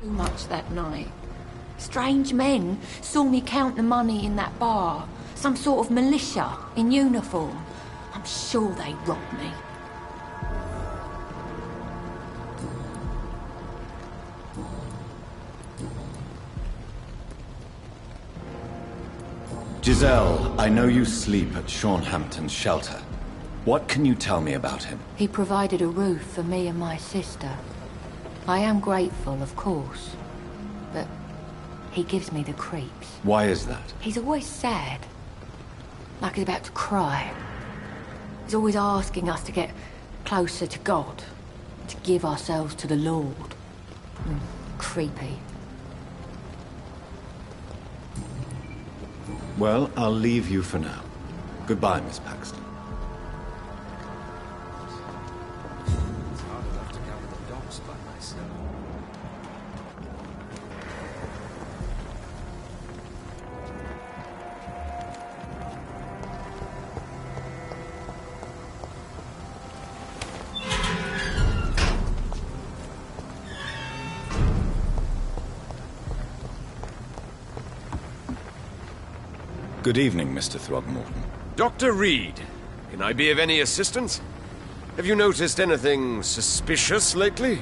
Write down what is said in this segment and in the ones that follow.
Too much that night. Strange men saw me count the money in that bar. Some sort of militia in uniform. I'm sure they robbed me. Giselle, I know you sleep at Hampton's shelter. What can you tell me about him? He provided a roof for me and my sister. I am grateful, of course, but he gives me the creeps. Why is that? He's always sad, like he's about to cry. He's always asking us to get closer to God, to give ourselves to the Lord. Creepy. Well, I'll leave you for now. Goodbye, Miss Paxton. It's hard enough to cover the docks by myself. Good evening, Mr. Throgmorton. Dr. Reed, can I be of any assistance? Have you noticed anything suspicious lately?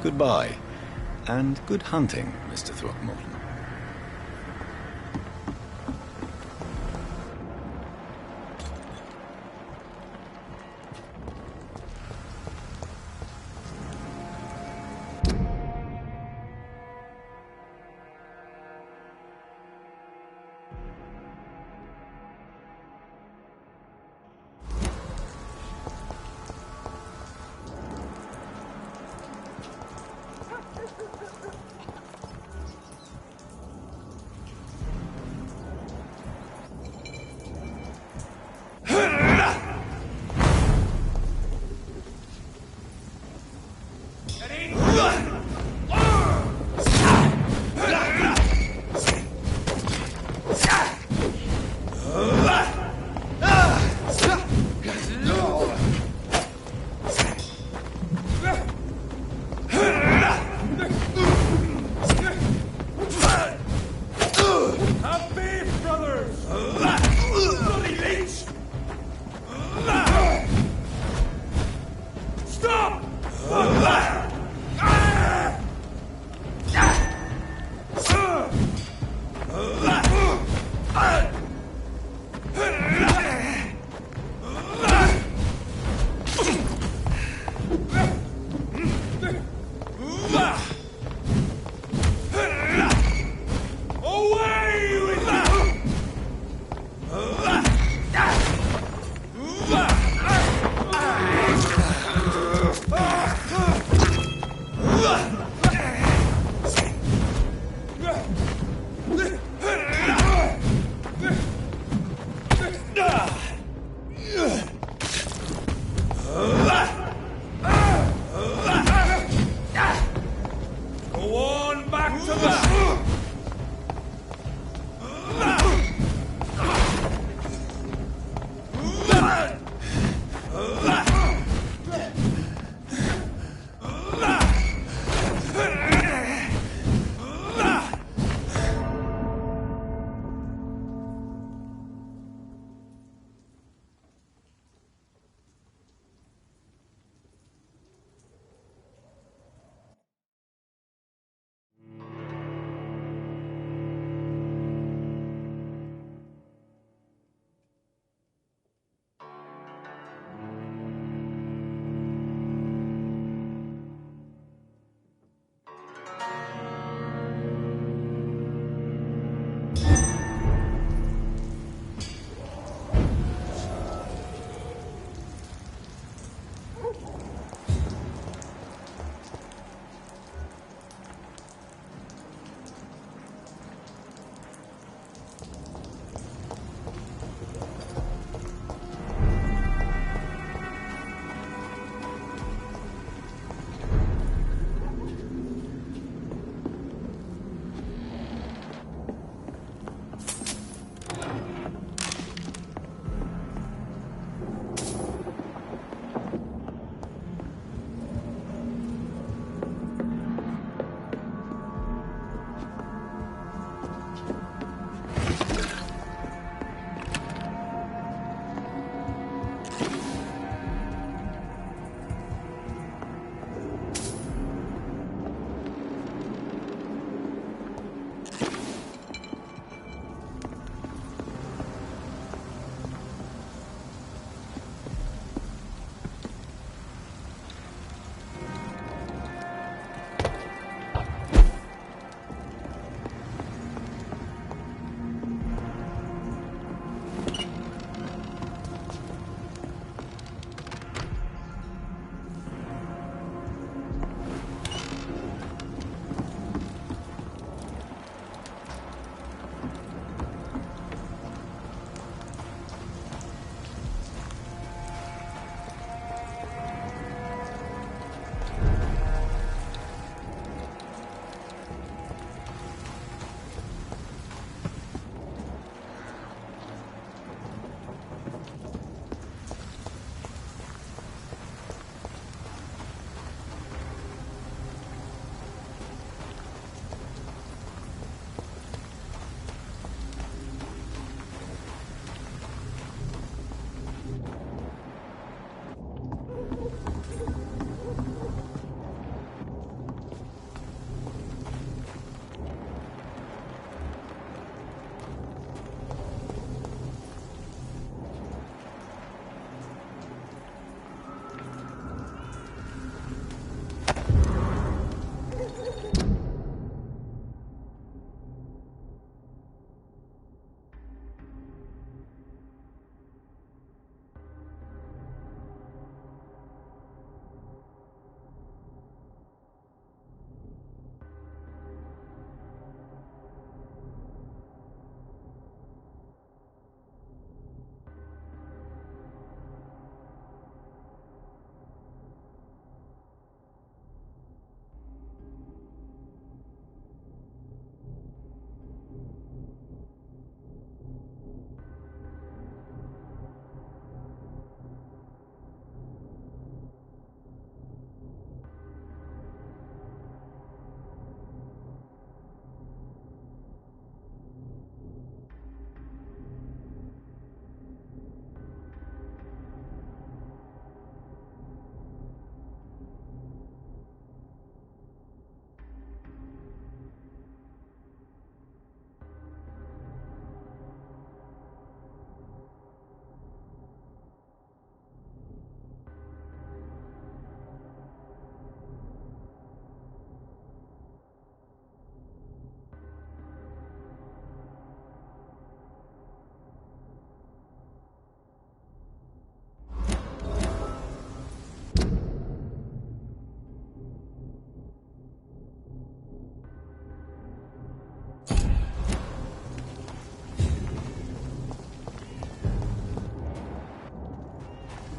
Goodbye, and good hunting, Mr. Throgmorton.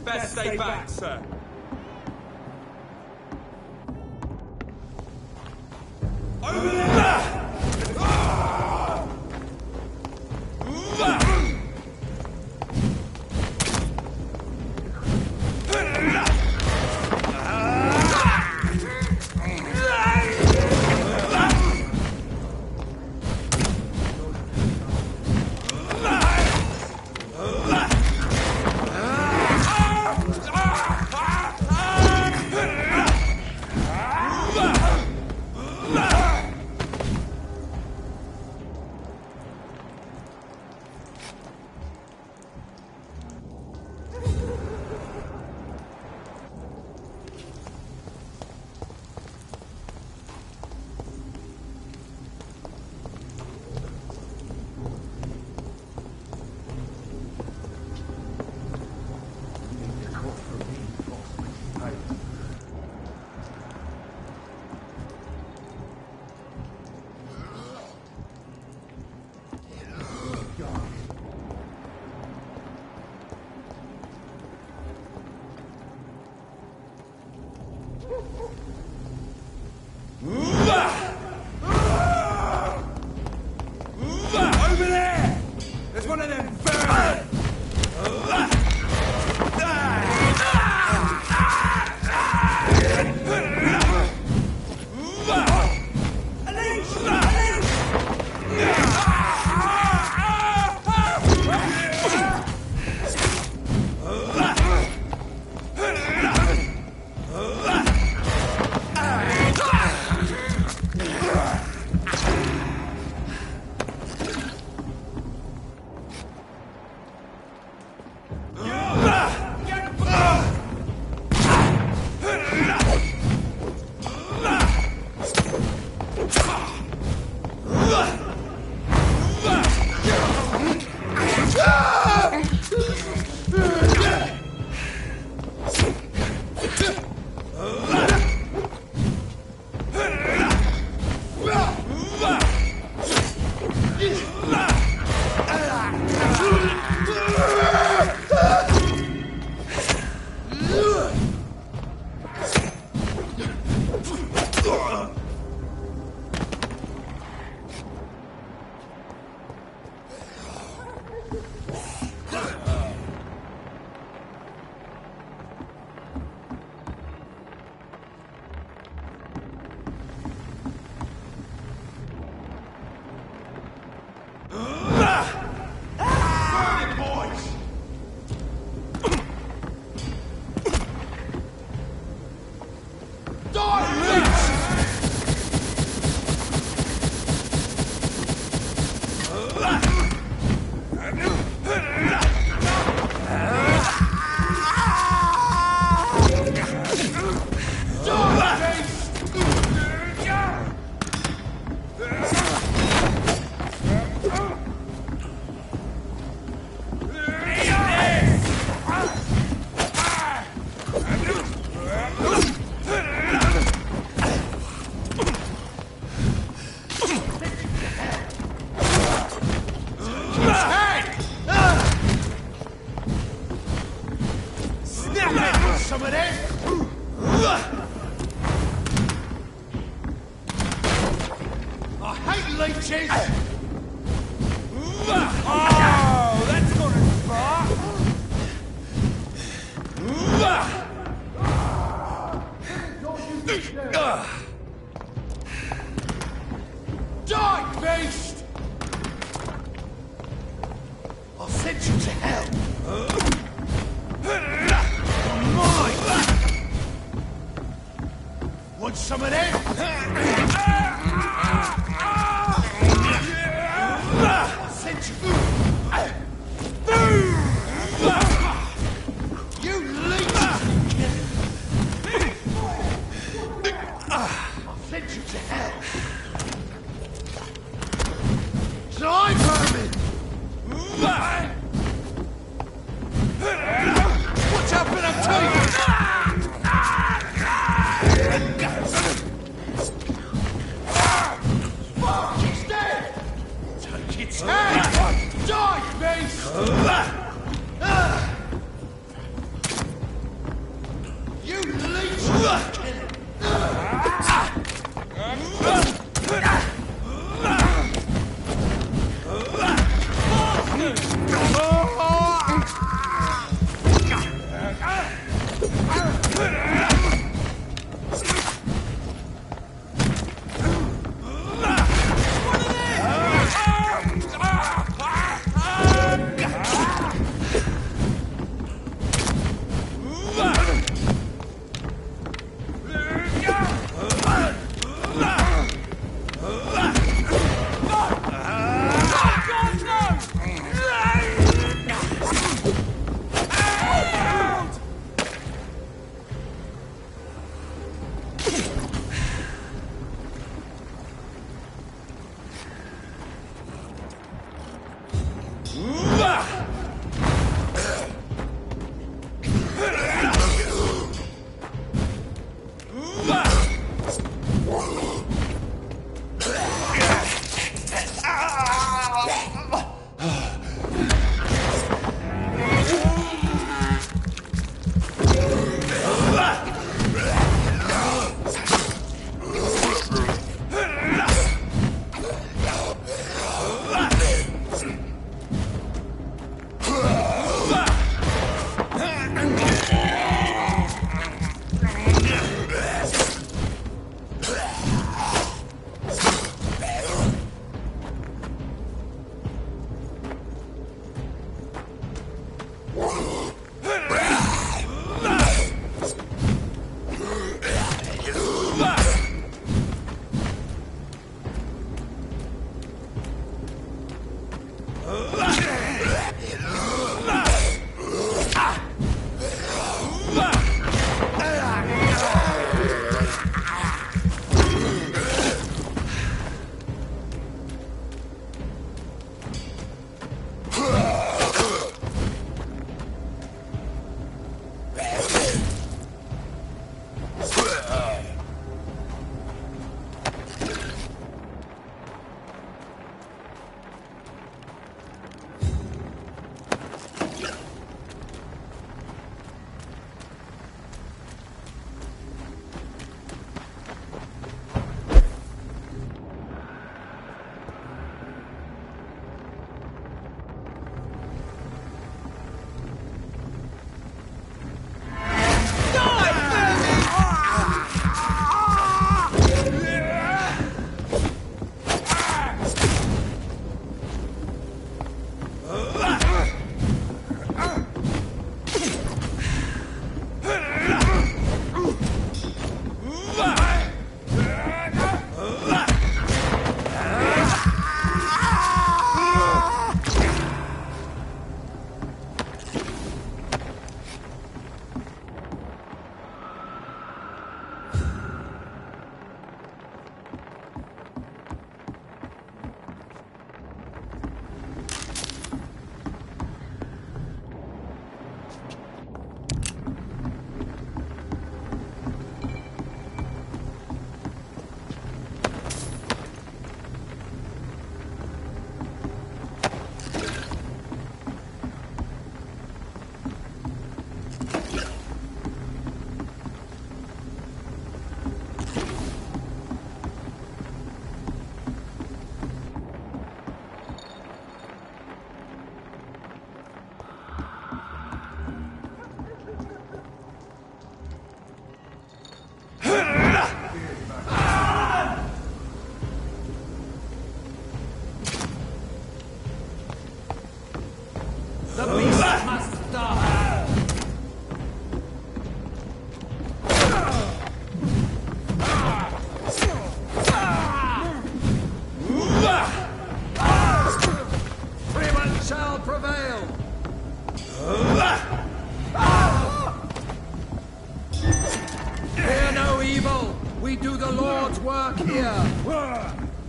Best stay back, sir. Over there! Over there! There's one of them birds!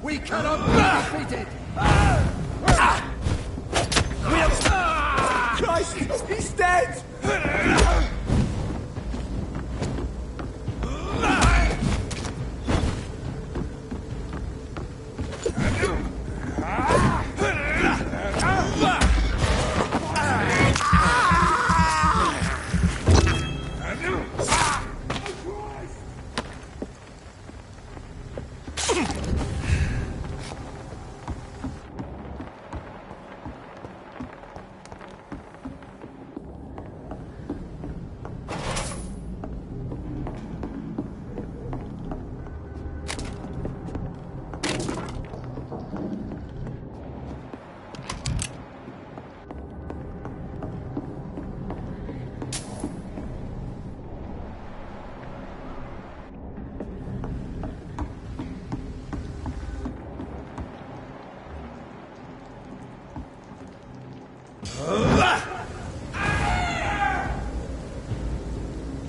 We cannot be defeated! Christ! He's dead!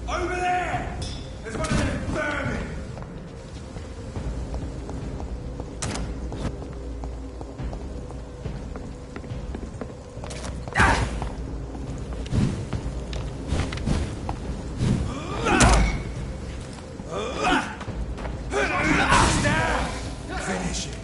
Over there! There's one of them vermin! Finish it.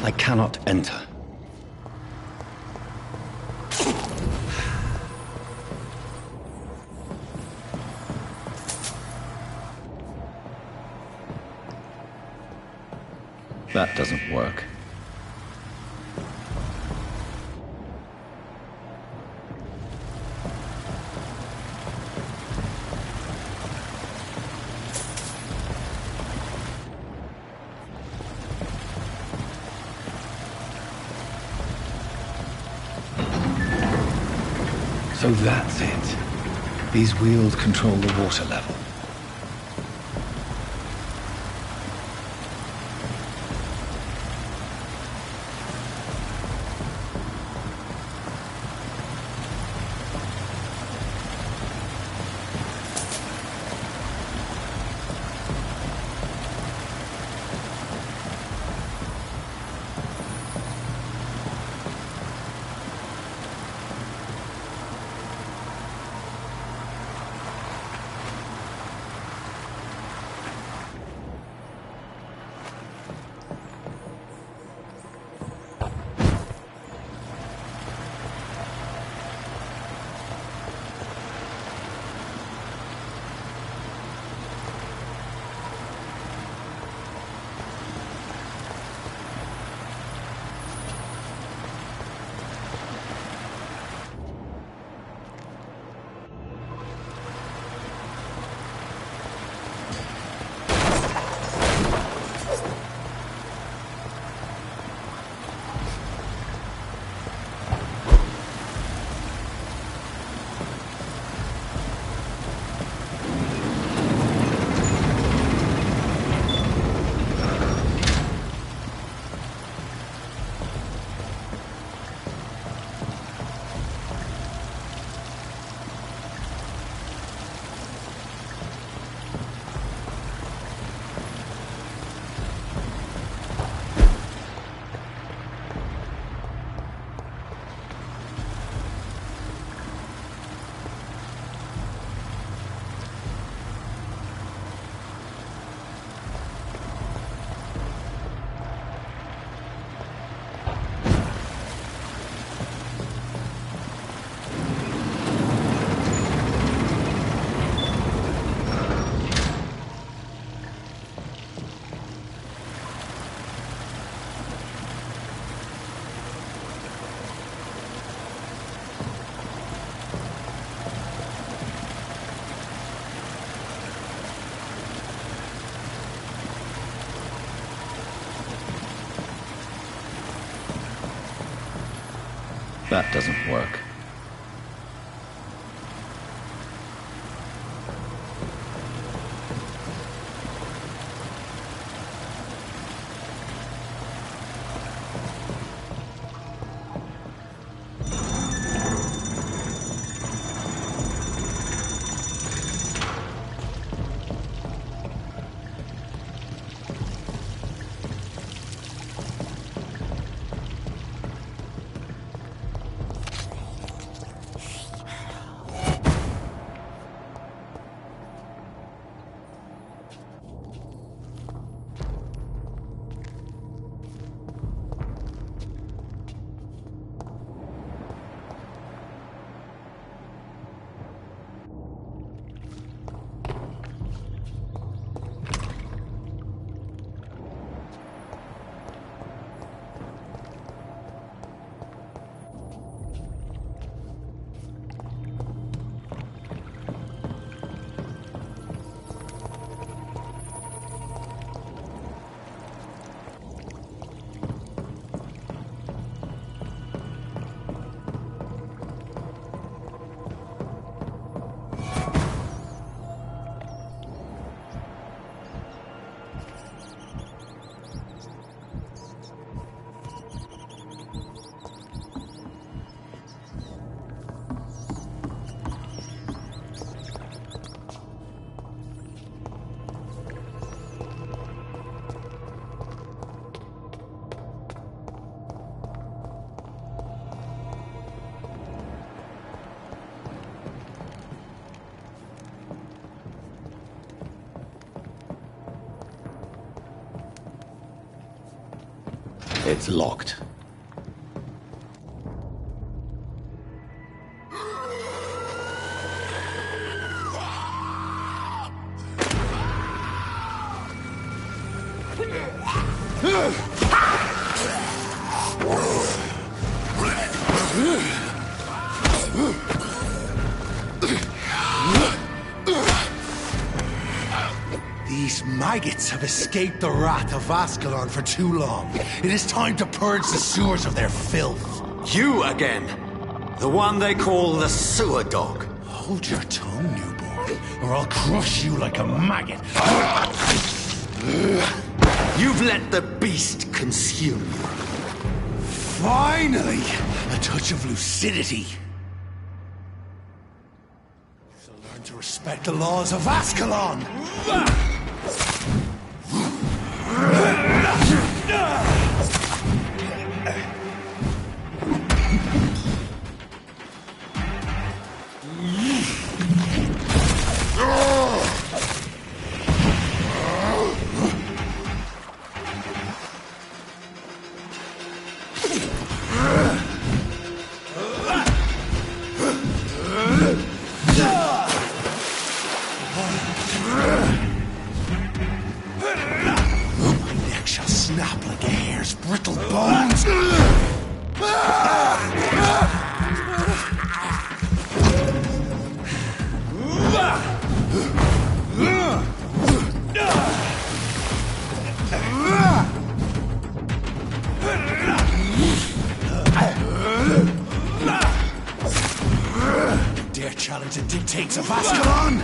I cannot enter. That doesn't work. So that's it. These wheels control the water level. that doesn't work. It's locked. These maggots have escaped the wrath of Ascalon for too long. It is time to purge the sewers of their filth. You again! The one they call the sewer dog. Hold your tongue, newborn, or I'll crush you like a maggot. You've let the beast consume you. Finally! A touch of lucidity. So learn to respect the laws of Ascalon! Snap like a hare's brittle bones. Dare challenge the dictates of Ascalon?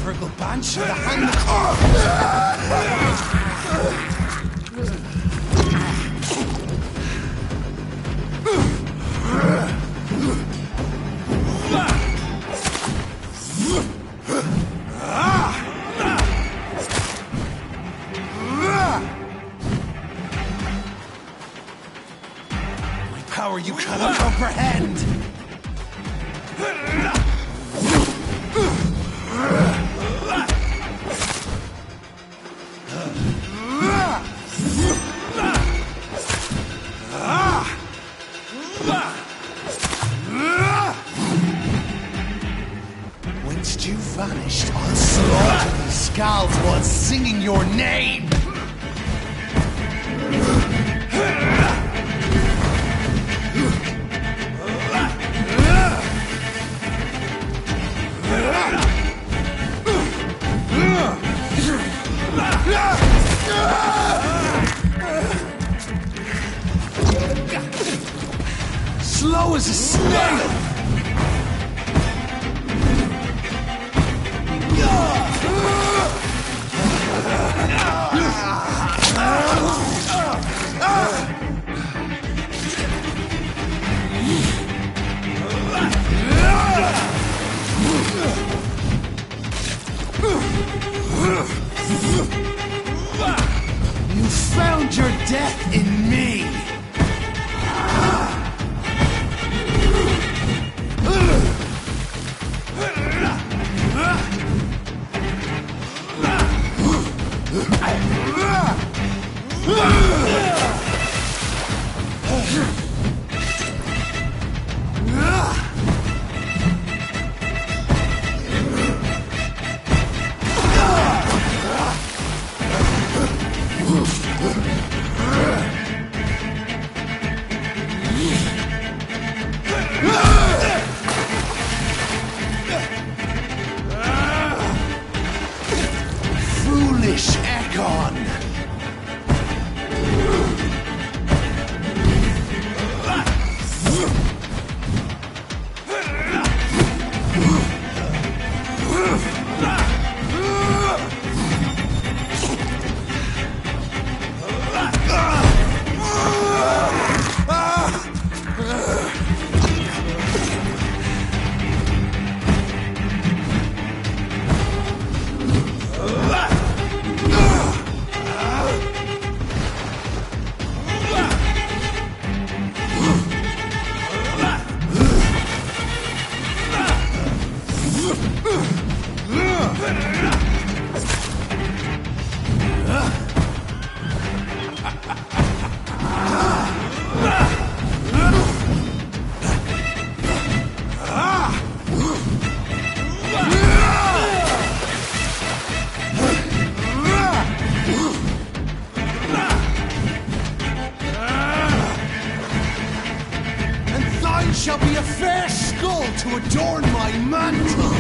Virgil Band should have hung the my power you cannot comprehend. Whence you vanished, I'll slaughter these scalds while singing your name! Slow as a snail! You found your death in me! Foolish Ekon! Shall be a fair skull to adorn my mantle!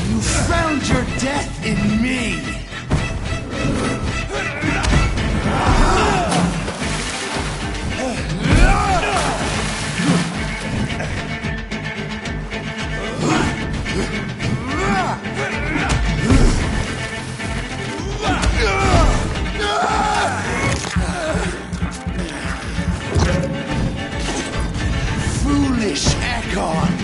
You found your death in me! Foolish Ekon!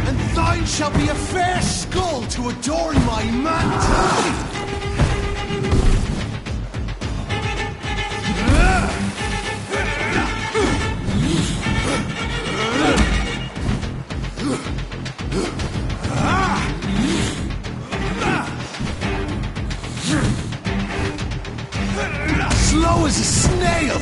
And thine shall be a fair skull to adorn my mantle! Slow as a snail!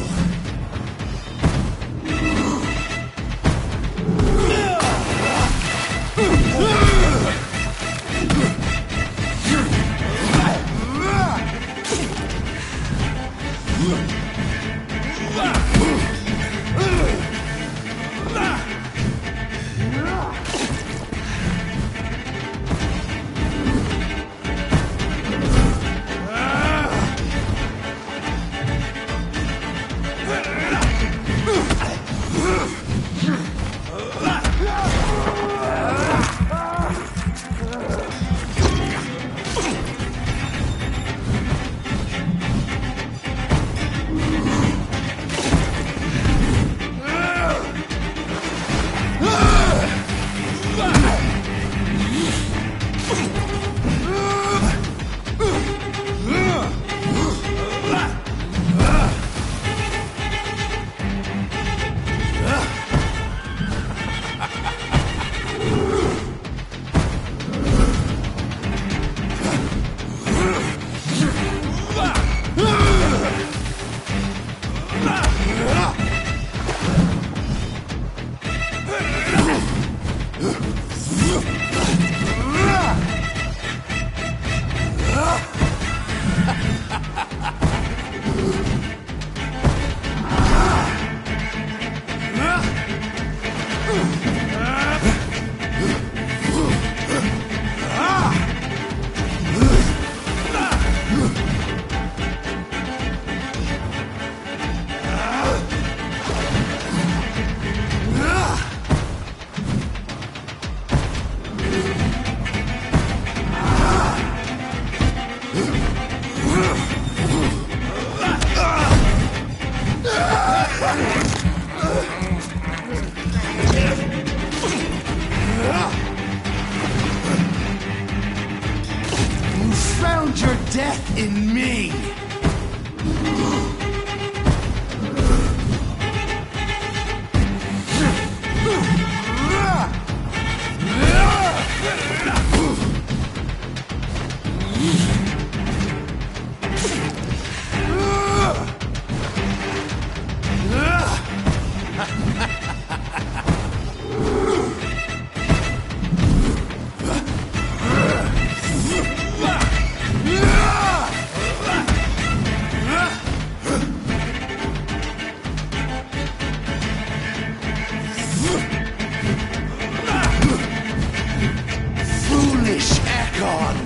You found your death in me! Foolish Ekon!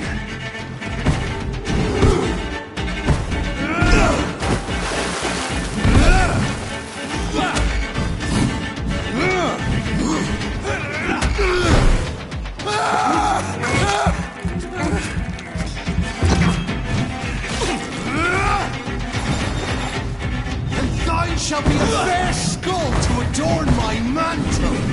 And thine shall be a fair skull to adorn my mantle!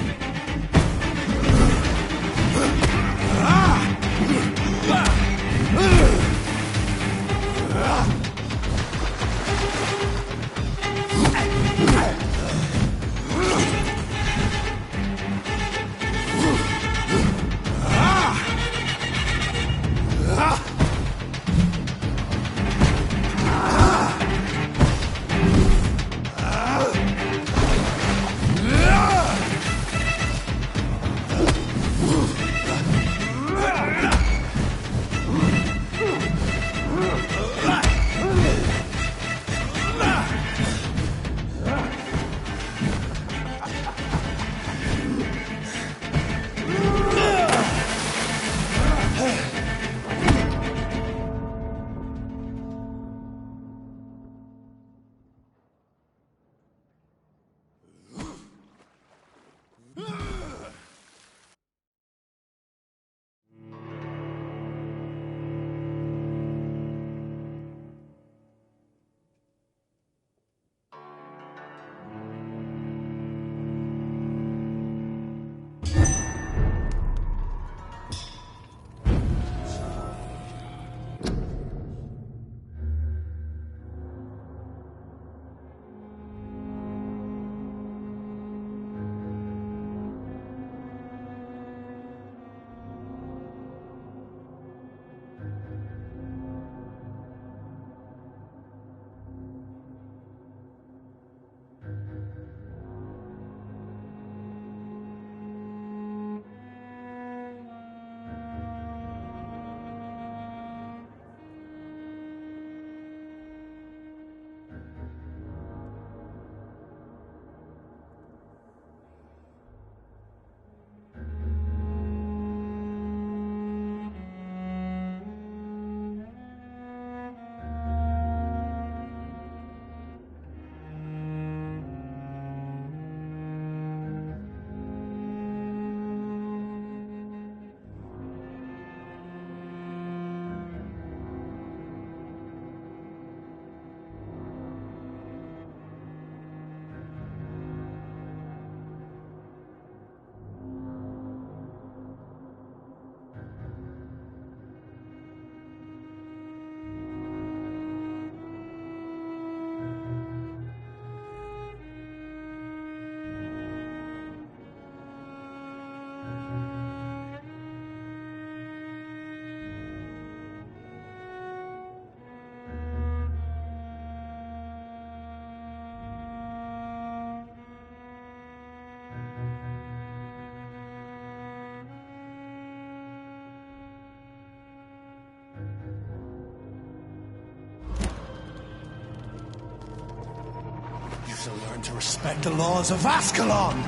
So learn to respect the laws of Ascalon!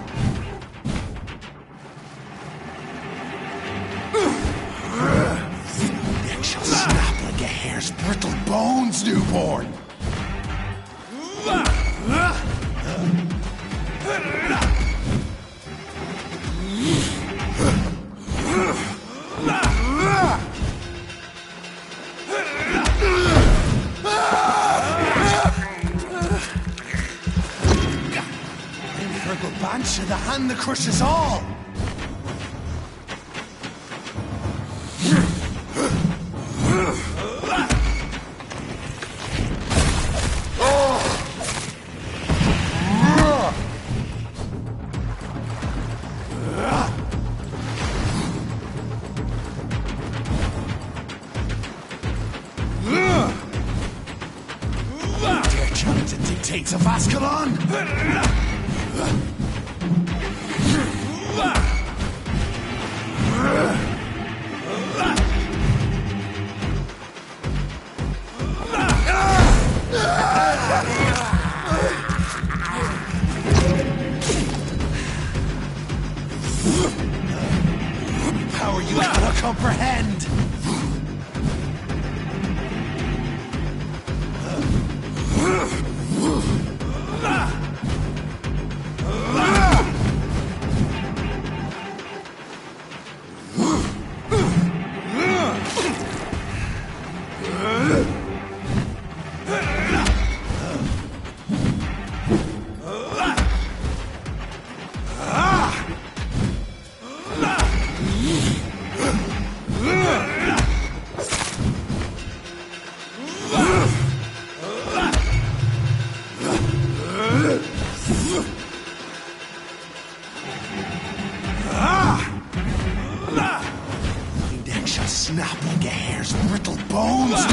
Neck shall snap like a hare's brittle bones, newborn! Banshee, the hand that crushes all! Dare challenge the dictates of Ascalon? Power you cannot comprehend! Neck shall snap like a hare's brittle bones,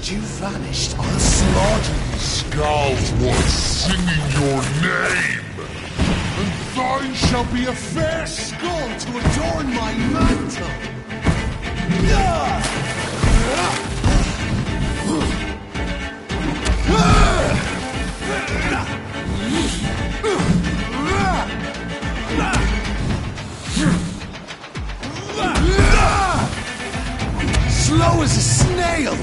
You vanished unslaughtered. Scout was singing your name, and thine shall be a Fair skull to adorn my mantle. Slow as a snail.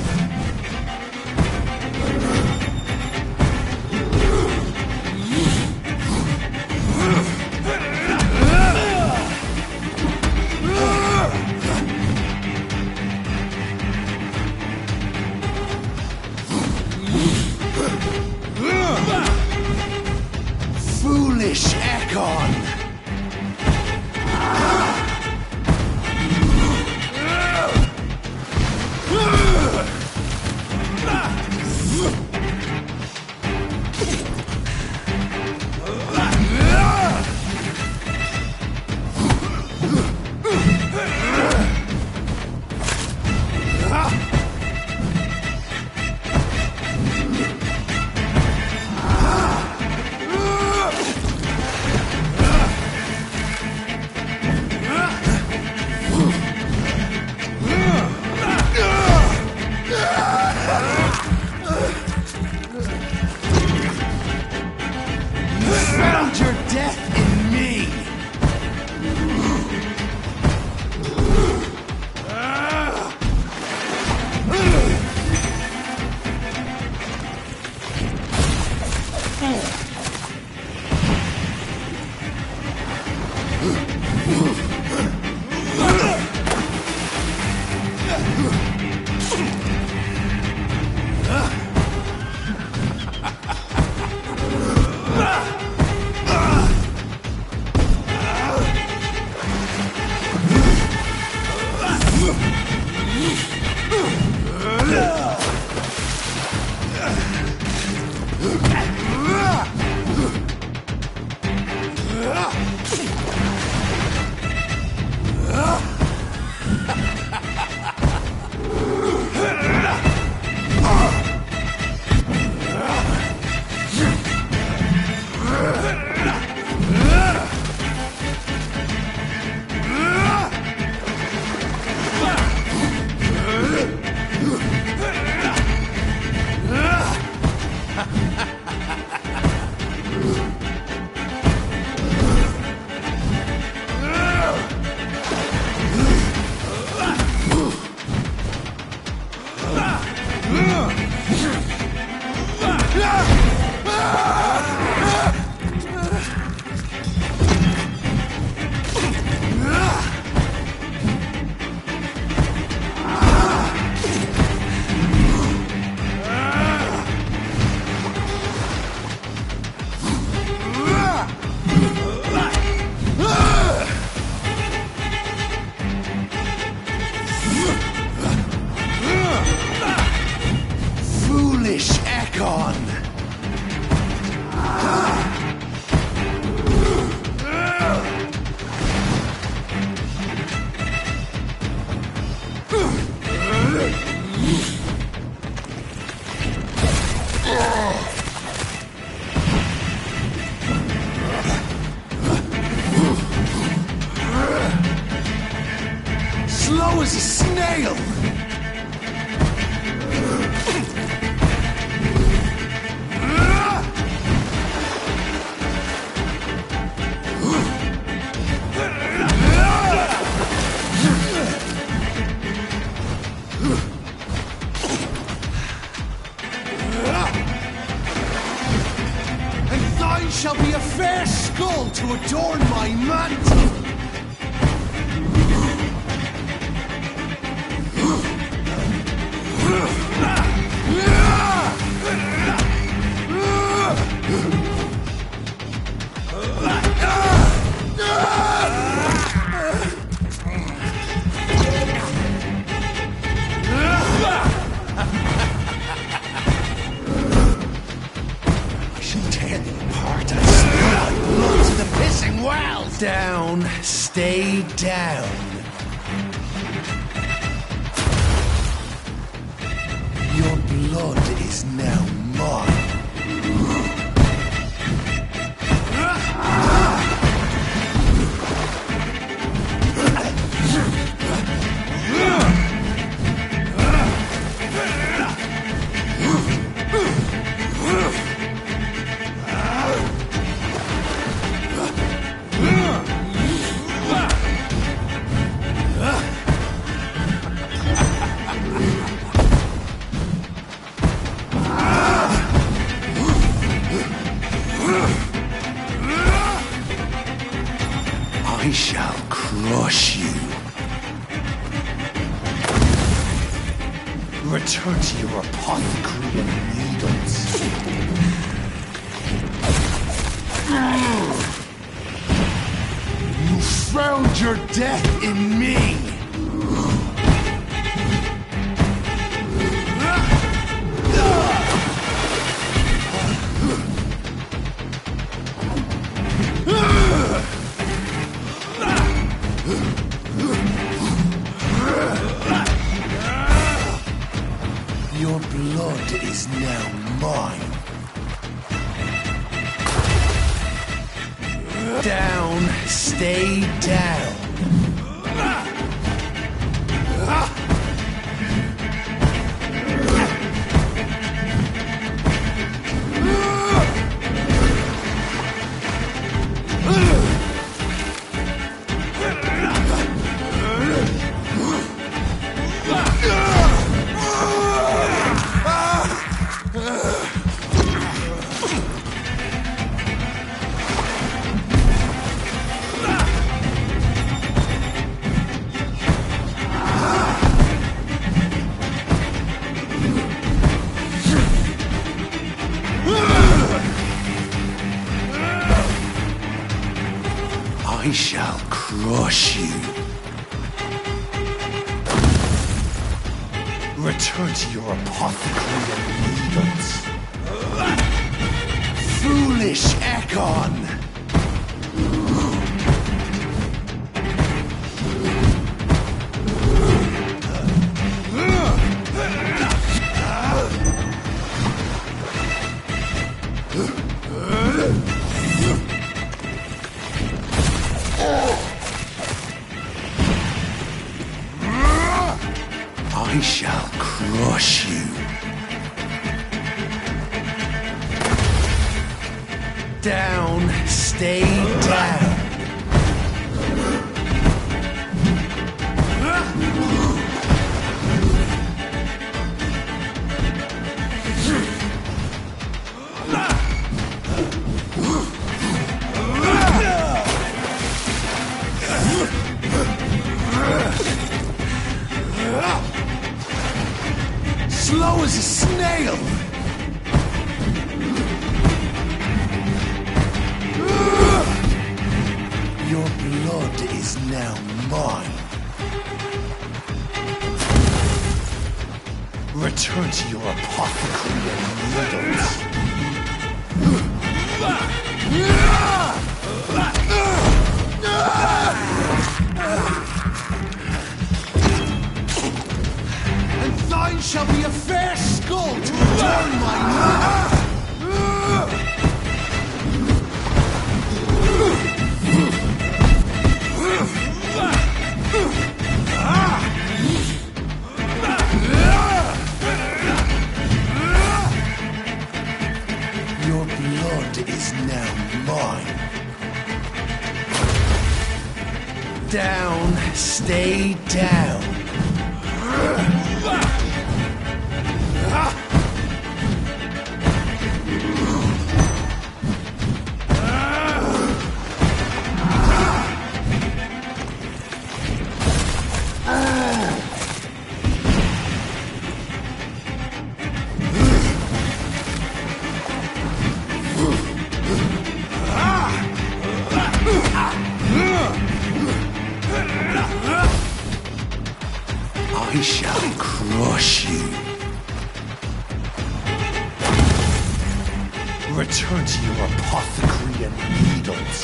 Foolish Ekon! Slow as a snail! And thine shall be a fair skull to adorn my mantle! Down, stay down. Your blood is now mine. I shall crush you. Return to your apothecary and needles. You found your death in me. Your blood is now mine. Down, stay down. I shall crush you. Return to your apothecary and needles. Foolish Ekon! I shall crush you. Down, stay down. Slow as a snail! Your blood is now mine. Return to your apothecary and needles. And thine shall be a fair skull to adorn my knife. Your blood is now mine. Down, stay down. I shall crush you. Return to your apothecary and needles.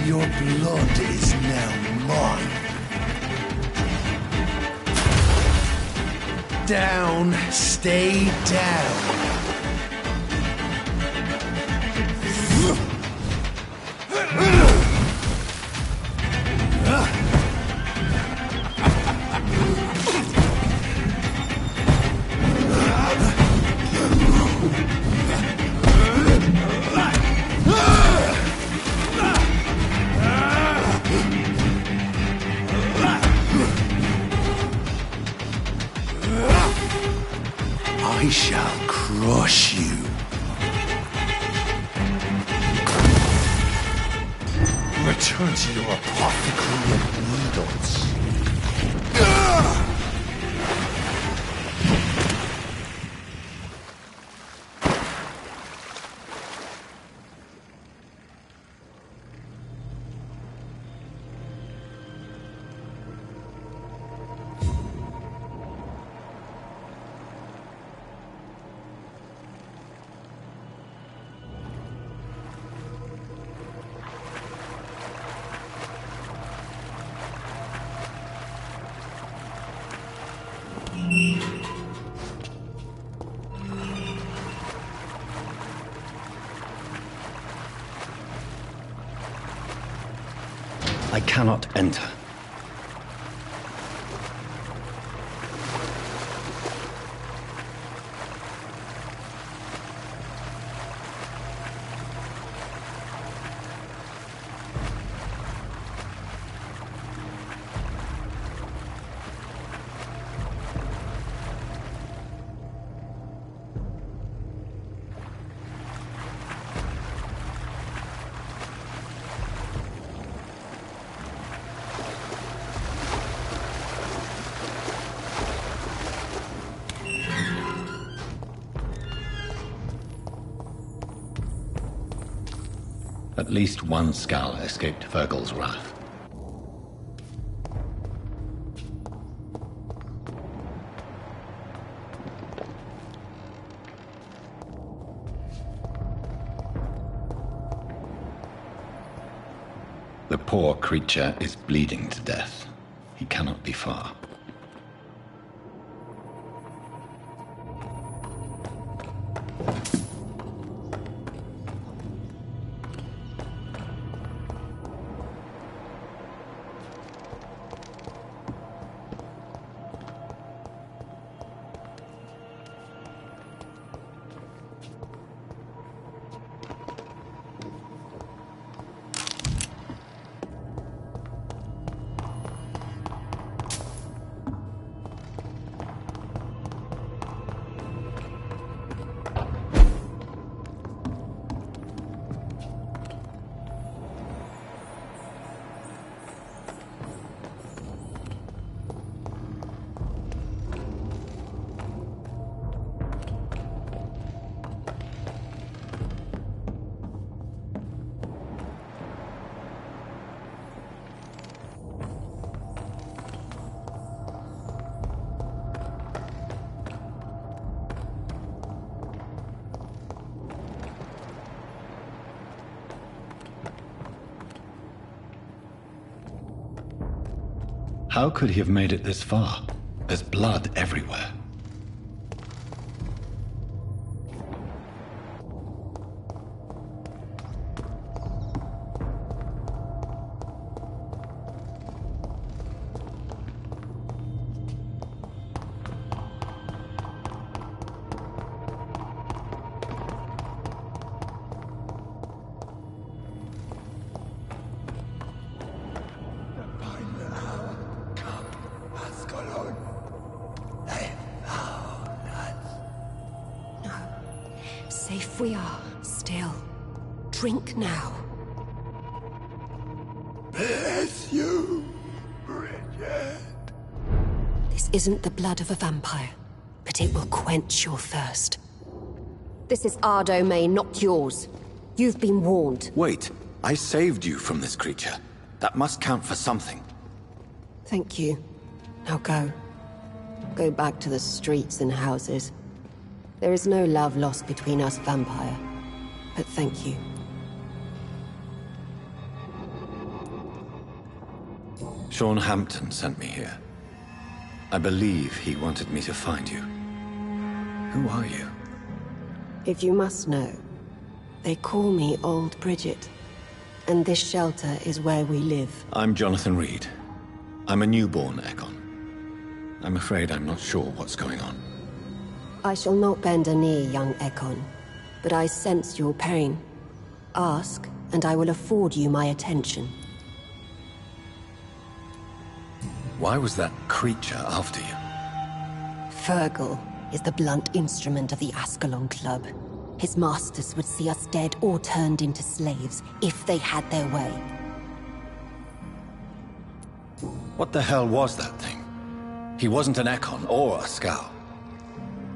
Your blood is now mine. Down, stay down. I shall crush you. Return to your apothecary and needles. I cannot enter. At least one Skal escaped Fergal's wrath. The poor creature is bleeding to death. He cannot be far. How could he have made it this far? There's blood everywhere. Safe we are, still. Drink now. Bless you, Bridget. This isn't the blood of a vampire, but it will quench your thirst. This is our domain, not yours. You've been warned. Wait, I saved you from this creature. That must count for something. Thank you. Now go. Go back to the streets and houses. There is no love lost between us, Vampire. But thank you. Sean Hampton sent me here. I believe he wanted me to find you. Who are you? If you must know, they call me Old Bridget. And this shelter is where we live. I'm Jonathan Reed. I'm a newborn Ekon. I'm afraid I'm not sure what's going on. I shall not bend a knee, young Ekon, but I sense your pain. Ask, and I will afford you my attention. Why was that creature after you? Fergal is the blunt instrument of the Ascalon Club. His masters would see us dead or turned into slaves if they had their way. What the hell was that thing? He wasn't an Ekon or a Skal.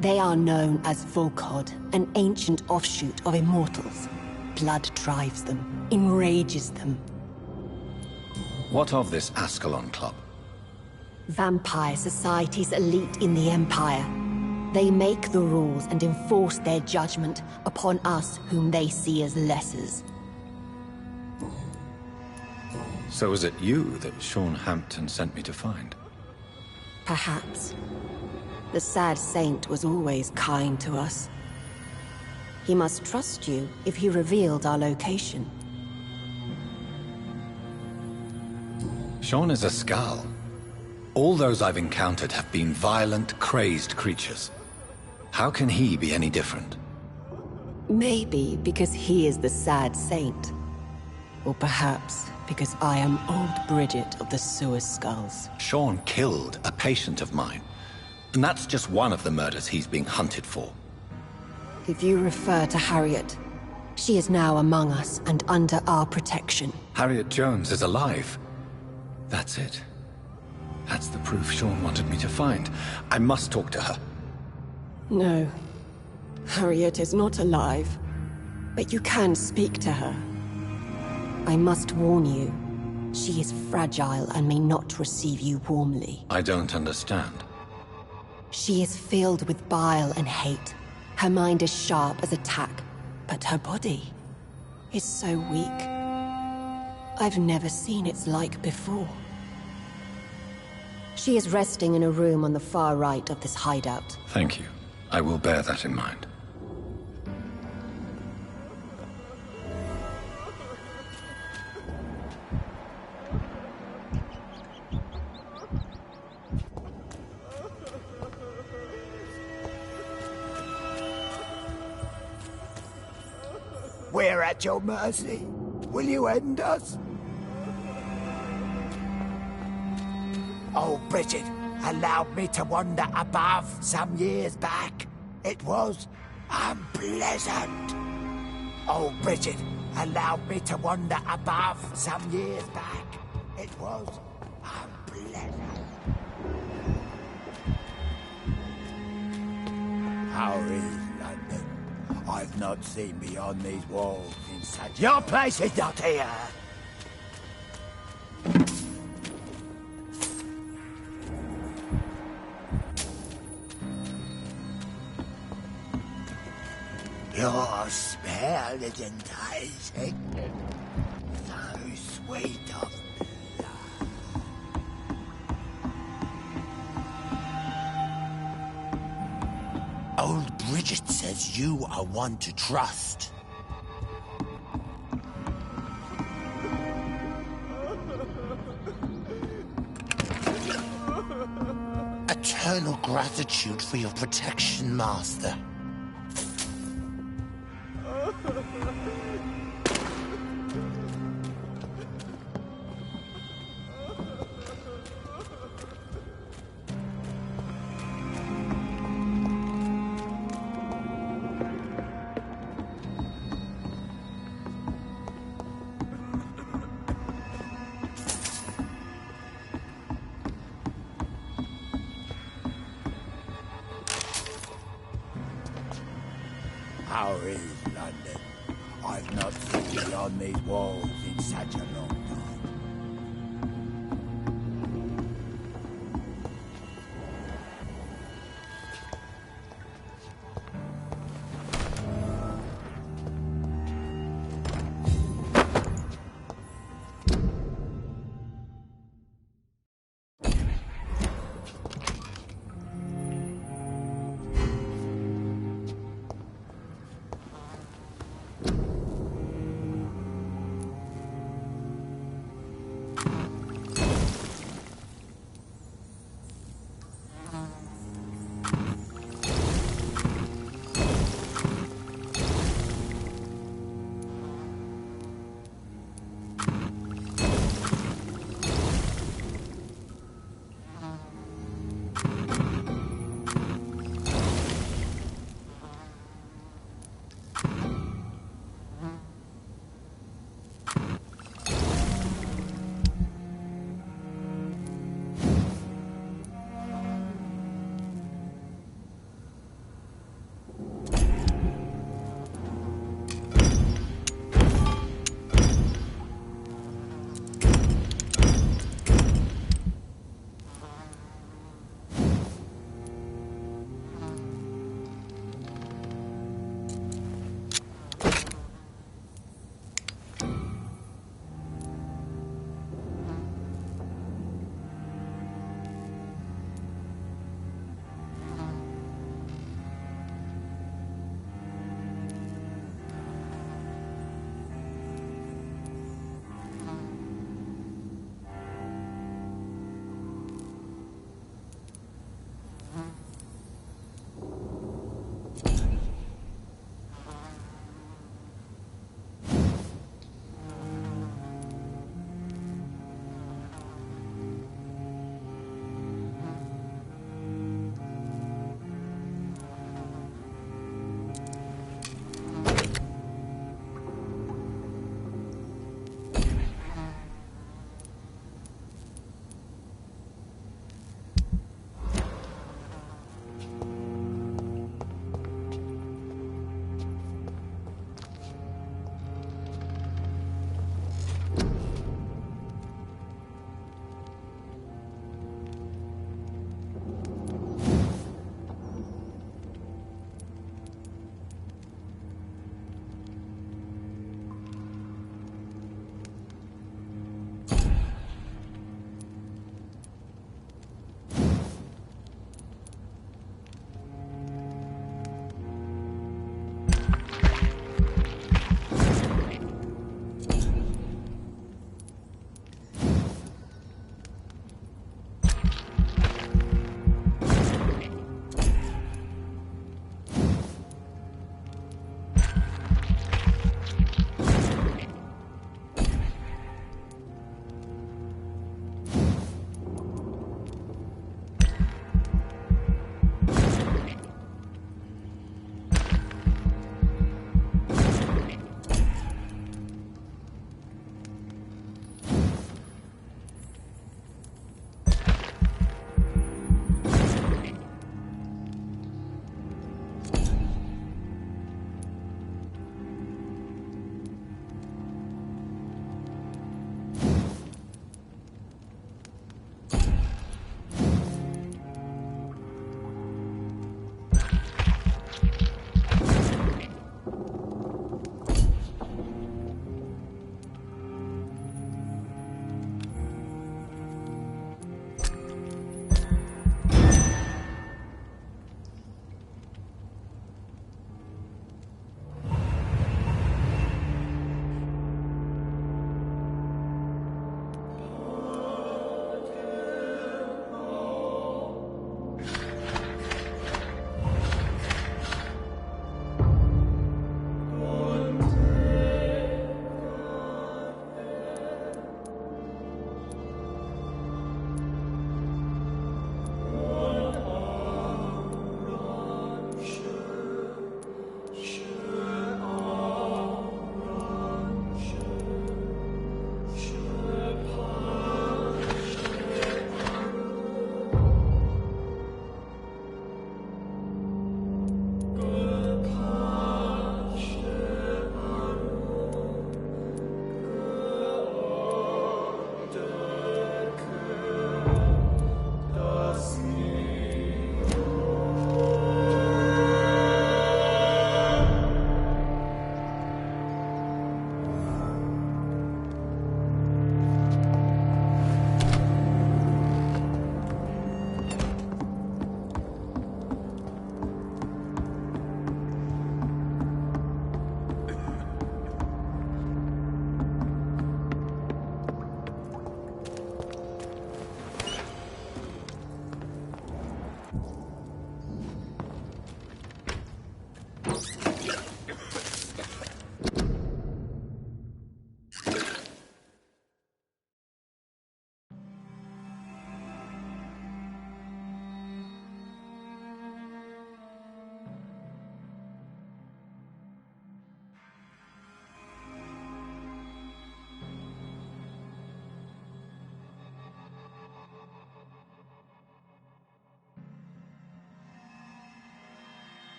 They are known as Volkod, an ancient offshoot of immortals. Blood drives them, enrages them. What of this Ascalon Club? Vampire society's elite in the Empire. They make the rules and enforce their judgment upon us whom they see as lessers. So is it you that Sean Hampton sent me to find? Perhaps. The sad saint was always kind to us. He must trust you if he revealed our location. Sean is a Skal. All those I've encountered have been violent, crazed creatures. How can he be any different? Maybe because he is the sad saint. Or perhaps because I am Old Bridget of the Sewer Skulls. Sean killed a patient of mine. And that's just one of the murders he's being hunted for. If you refer to Harriet, she is now among us and under our protection. Harriet Jones is alive. That's it. That's the proof Sean wanted me to find. I must talk to her. No. Harriet is not alive. But you can speak to her. I must warn you. She is fragile and may not receive you warmly. I don't understand. She is filled with bile and hate. Her mind is sharp as a tack, but her body is so weak. I've never seen its like before. She is resting in a room on the far right of this hideout. Thank you. I will bear that in mind. We're at your mercy. Will you end us? Oh, Bridget allowed me to wander above some years back. It was unpleasant. Oh, Bridget allowed me to wander above some years back. It was unpleasant. How is London? I've not seen beyond these walls in such... Your place is not here! Your smell is enticing. So sweet of blood. Old Bridget says you are one to trust. Eternal gratitude for your protection, Master. How is London? I've not seen beyond these walls in such a long time.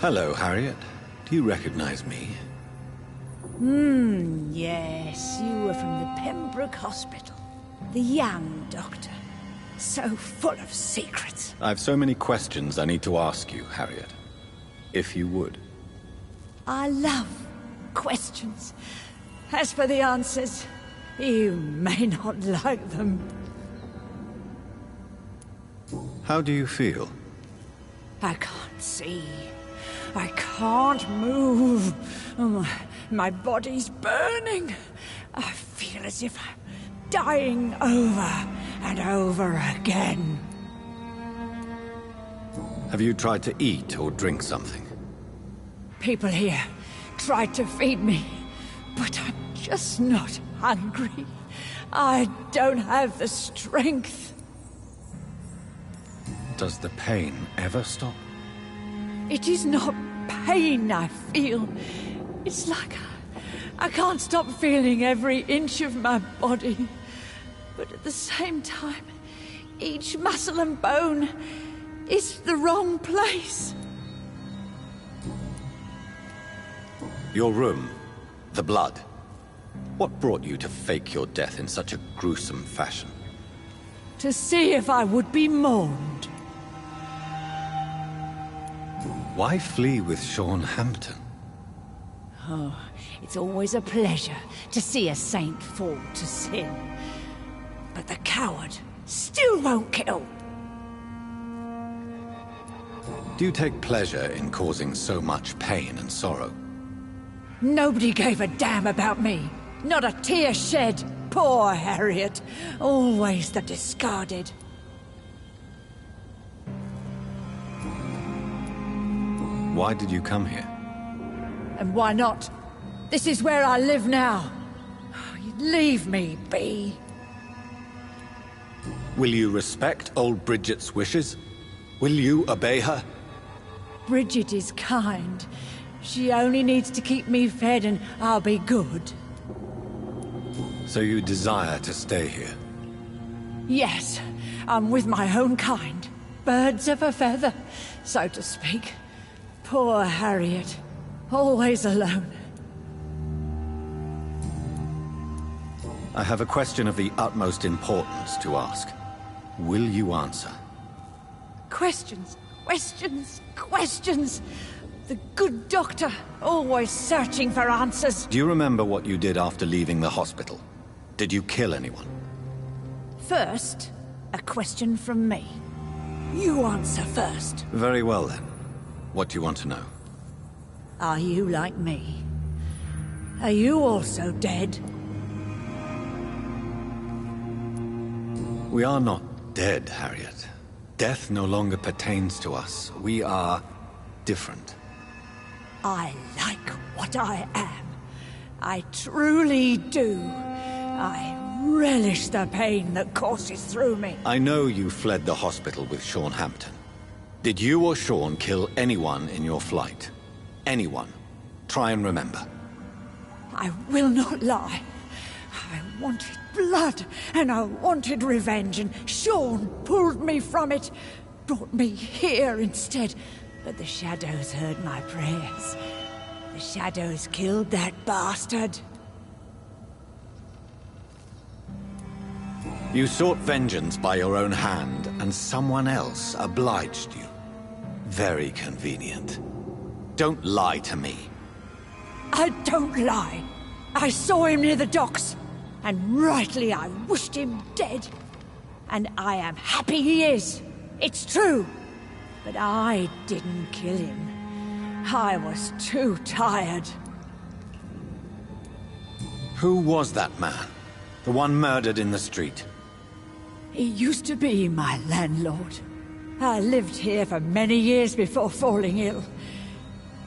Hello, Harriet. Do you recognize me? Yes, you were from the Pembroke Hospital. The young doctor. So full of secrets. I've so many questions I need to ask you, Harriet. If you would. I love questions. As for the answers, you may not like them. How do you feel? I can't see. I can't move. Oh, my body's burning. I feel as if I'm dying over and over again. Have you tried to eat or drink something? People here tried to feed me, but I'm just not hungry. I don't have the strength. Does the pain ever stop? It is not pain I feel. It's like I can't stop feeling every inch of my body. But at the same time, each muscle and bone is the wrong place. Your room, the blood. What brought you to fake your death in such a gruesome fashion? To see if I would be mourned. Why flee with Sean Hampton? Oh, it's always a pleasure to see a saint fall to sin. But the coward still won't kill. Do you take pleasure in causing so much pain and sorrow? Nobody gave a damn about me. Not a tear shed. Poor Harriet. Always the discarded. Why did you come here? And why not? This is where I live now. Leave me be. Will you respect old Bridget's wishes? Will you obey her? Bridget is kind. She only needs to keep me fed and I'll be good. So you desire to stay here? Yes, I'm with my own kind. Birds of a feather, so to speak. Poor Harriet. Always alone. I have a question of the utmost importance to ask. Will you answer? Questions, questions, questions. The good doctor, always searching for answers. Do you remember what you did after leaving the hospital? Did you kill anyone? First, a question from me. You answer first. Very well then. What do you want to know? Are you like me? Are you also dead? We are not dead, Harriet. Death no longer pertains to us. We are different. I like what I am. I truly do. I relish the pain that courses through me. I know you fled the hospital with Sean Hampton. Did you or Sean kill anyone in your flight? Anyone? Try and remember. I will not lie. I wanted blood, and I wanted revenge, and Sean pulled me from it, brought me here instead. But the shadows heard my prayers. The shadows killed that bastard. You sought vengeance by your own hand, and someone else obliged you. Very convenient. Don't lie to me. I don't lie. I saw him near the docks, and rightly I wished him dead. And I am happy he is. It's true. But I didn't kill him. I was too tired. Who was that man? The one murdered in the street? He used to be my landlord. I lived here for many years before falling ill.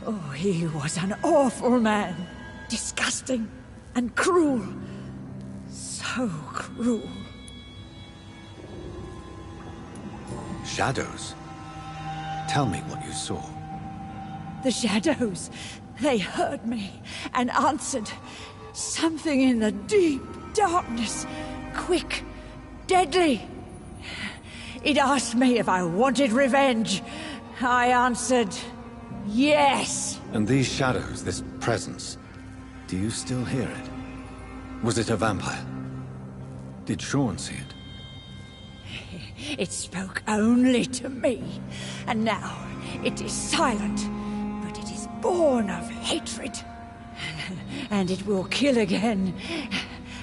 Oh, he was an awful man. Disgusting and cruel. So cruel. Shadows? Tell me what you saw. The shadows, they heard me and answered. Something in the deep darkness. Quick, deadly. It asked me if I wanted revenge. I answered, Yes! And these shadows, this presence, do you still hear it? Was it a vampire? Did Sean see it? It spoke only to me, and now it is silent, but it is born of hatred. And it will kill again.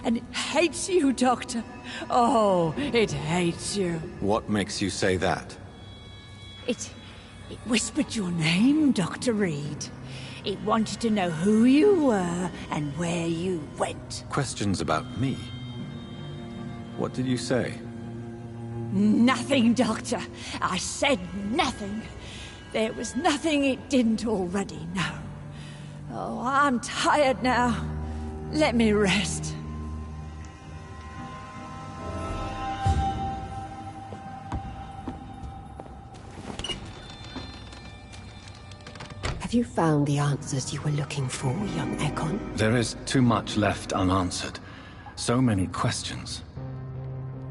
And it hates you, Doctor. Oh, it hates you. What makes you say that? It whispered your name, Dr. Reed. It wanted to know who you were and where you went. Questions about me? What did you say? Nothing, Doctor. I said nothing. There was nothing it didn't already know. Oh, I'm tired now. Let me rest. Have you found the answers you were looking for, young Ekon? There is too much left unanswered. So many questions.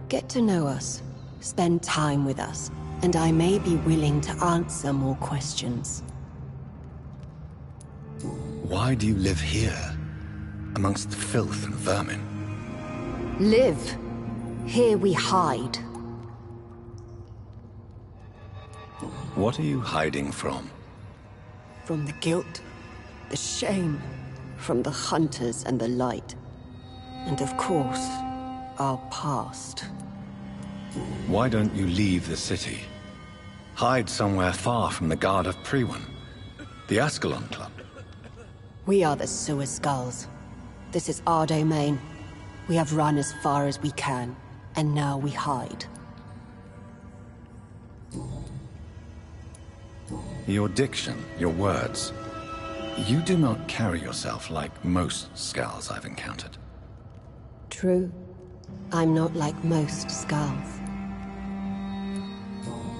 Get to know us. Spend time with us, and I may be willing to answer more questions. Why do you live here, amongst the filth and vermin? Live. Here we hide. What are you hiding from? From the guilt, the shame, from the hunters and the light. And of course, our past. Why don't you leave the city? Hide somewhere far from the Guard of Priwen, the Ascalon Club. We are the Sewer Skulls. This is our domain. We have run as far as we can, and now we hide. Your diction, your words. You do not carry yourself like most Skulls I've encountered. True. I'm not like most Skulls.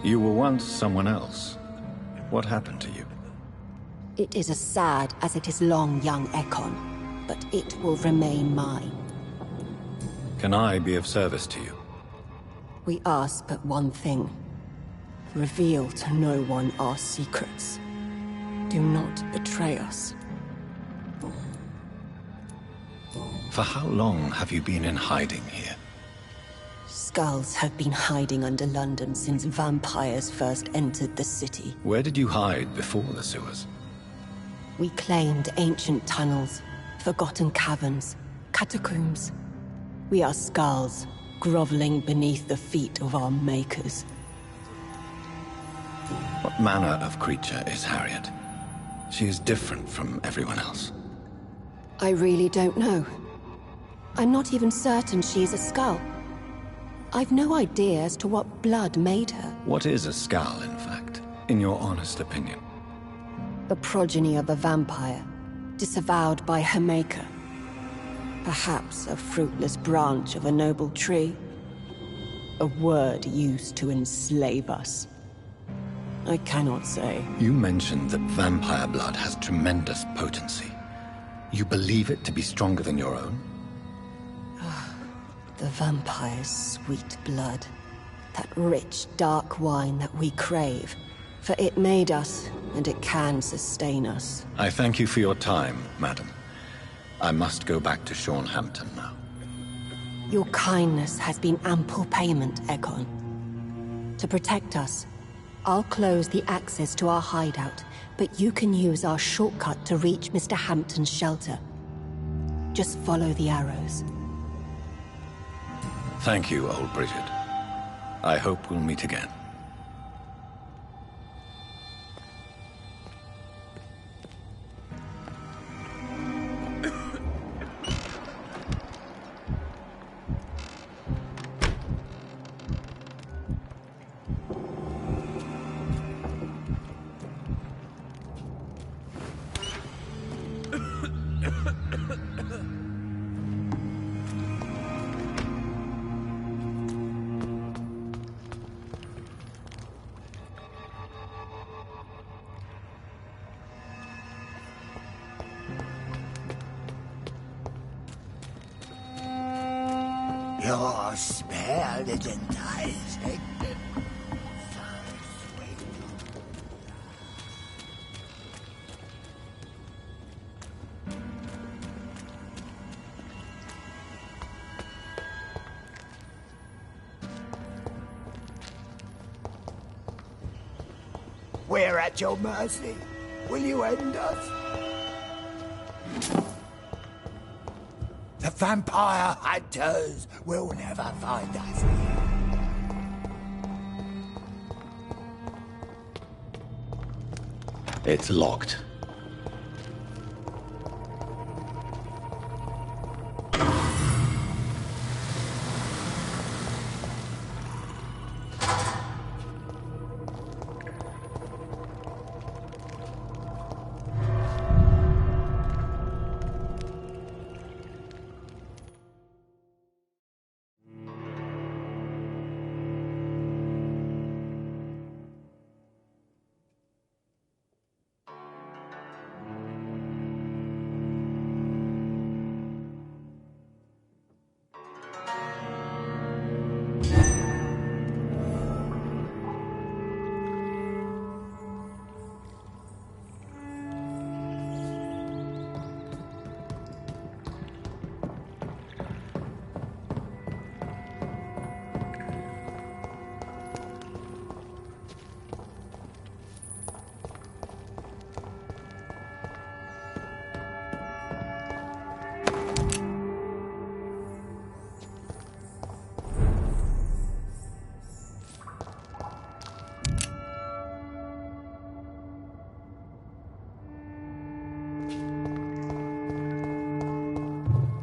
You were once someone else. What happened to you? It is as sad as it is long, young Ekon, but it will remain mine. Can I be of service to you? We ask but one thing. Reveal to no one our secrets. Do not betray us. For how long have you been in hiding here? Skulls have been hiding under London since vampires first entered the city. Where did you hide before the sewers? We claimed ancient tunnels, forgotten caverns, catacombs. We are skulls, groveling beneath the feet of our makers. What manner of creature is Harriet? She is different from everyone else. I really don't know. I'm not even certain she's a skull. I've no idea as to what blood made her. What is a skull, in fact, in your honest opinion? The progeny of a vampire, disavowed by her maker. Perhaps a fruitless branch of a noble tree. A word used to enslave us. I cannot say. You mentioned that vampire blood has tremendous potency. You believe it to be stronger than your own? The vampire's sweet blood. That rich, dark wine that we crave. For it made us, and it can sustain us. I thank you for your time, madam. I must go back to Hampton now. Your kindness has been ample payment, Ekon. To protect us, I'll close the access to our hideout, but you can use our shortcut to reach Mr. Hampton's shelter. Just follow the arrows. Thank you, old Bridget. I hope we'll meet again. Your smell is enticing. So sweet. We're at your mercy. Will you end us? The vampire hunters will never find us. It's locked.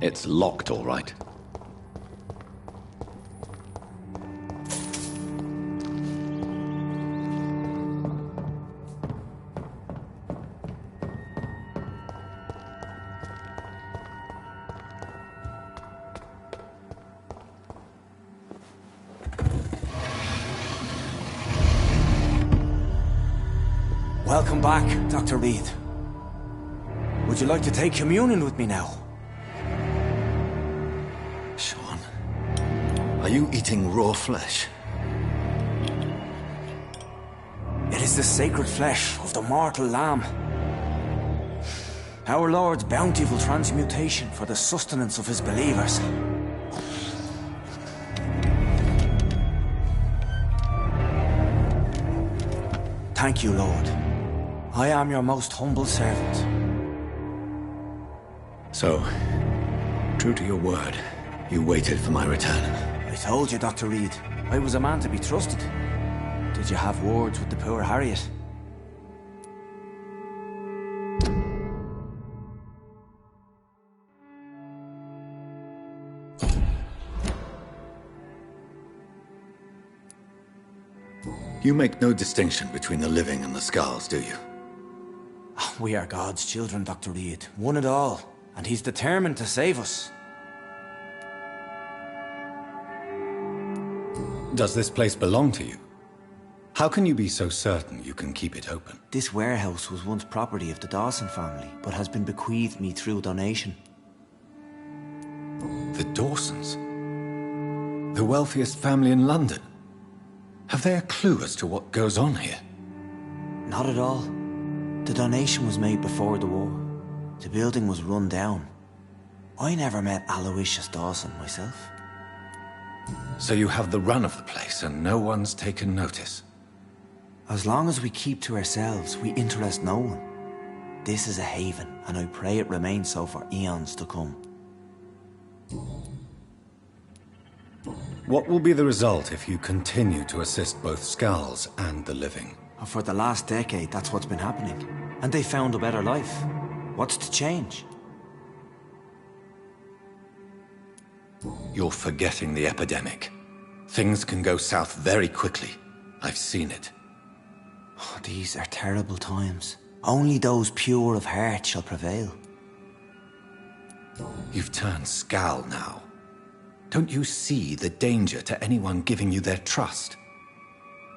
It's locked, all right. Welcome back, Dr. Reed. Would you like to take communion with me now? Sean, are you eating raw flesh? It is the sacred flesh of the mortal lamb. Our Lord's bountiful transmutation for the sustenance of his believers. Thank you, Lord. I am your most humble servant. So, true to your word, you waited for my return. I told you, Dr. Reed, I was a man to be trusted. Did you have words with the poor Harriet? You make no distinction between the living and the Skulls, do you? We are God's children, Dr. Reed, one and all, and he's determined to save us. Does this place belong to you? How can you be so certain you can keep it open? This warehouse was once property of the Dawson family, but has been bequeathed me through donation. The Dawsons? The wealthiest family in London? Have they a clue as to what goes on here? Not at all. The donation was made before the war. The building was run down. I never met Aloysius Dawson myself. So you have the run of the place and no one's taken notice? As long as we keep to ourselves, we interest no one. This is a haven, and I pray it remains so for eons to come. What will be the result if you continue to assist both Skulls and the living? For the last decade, that's what's been happening. And they found a better life. What's to change? You're forgetting the epidemic. Things can go south very quickly. I've seen it. Oh, these are terrible times. Only those pure of heart shall prevail. You've turned Skull now. Don't you see the danger to anyone giving you their trust?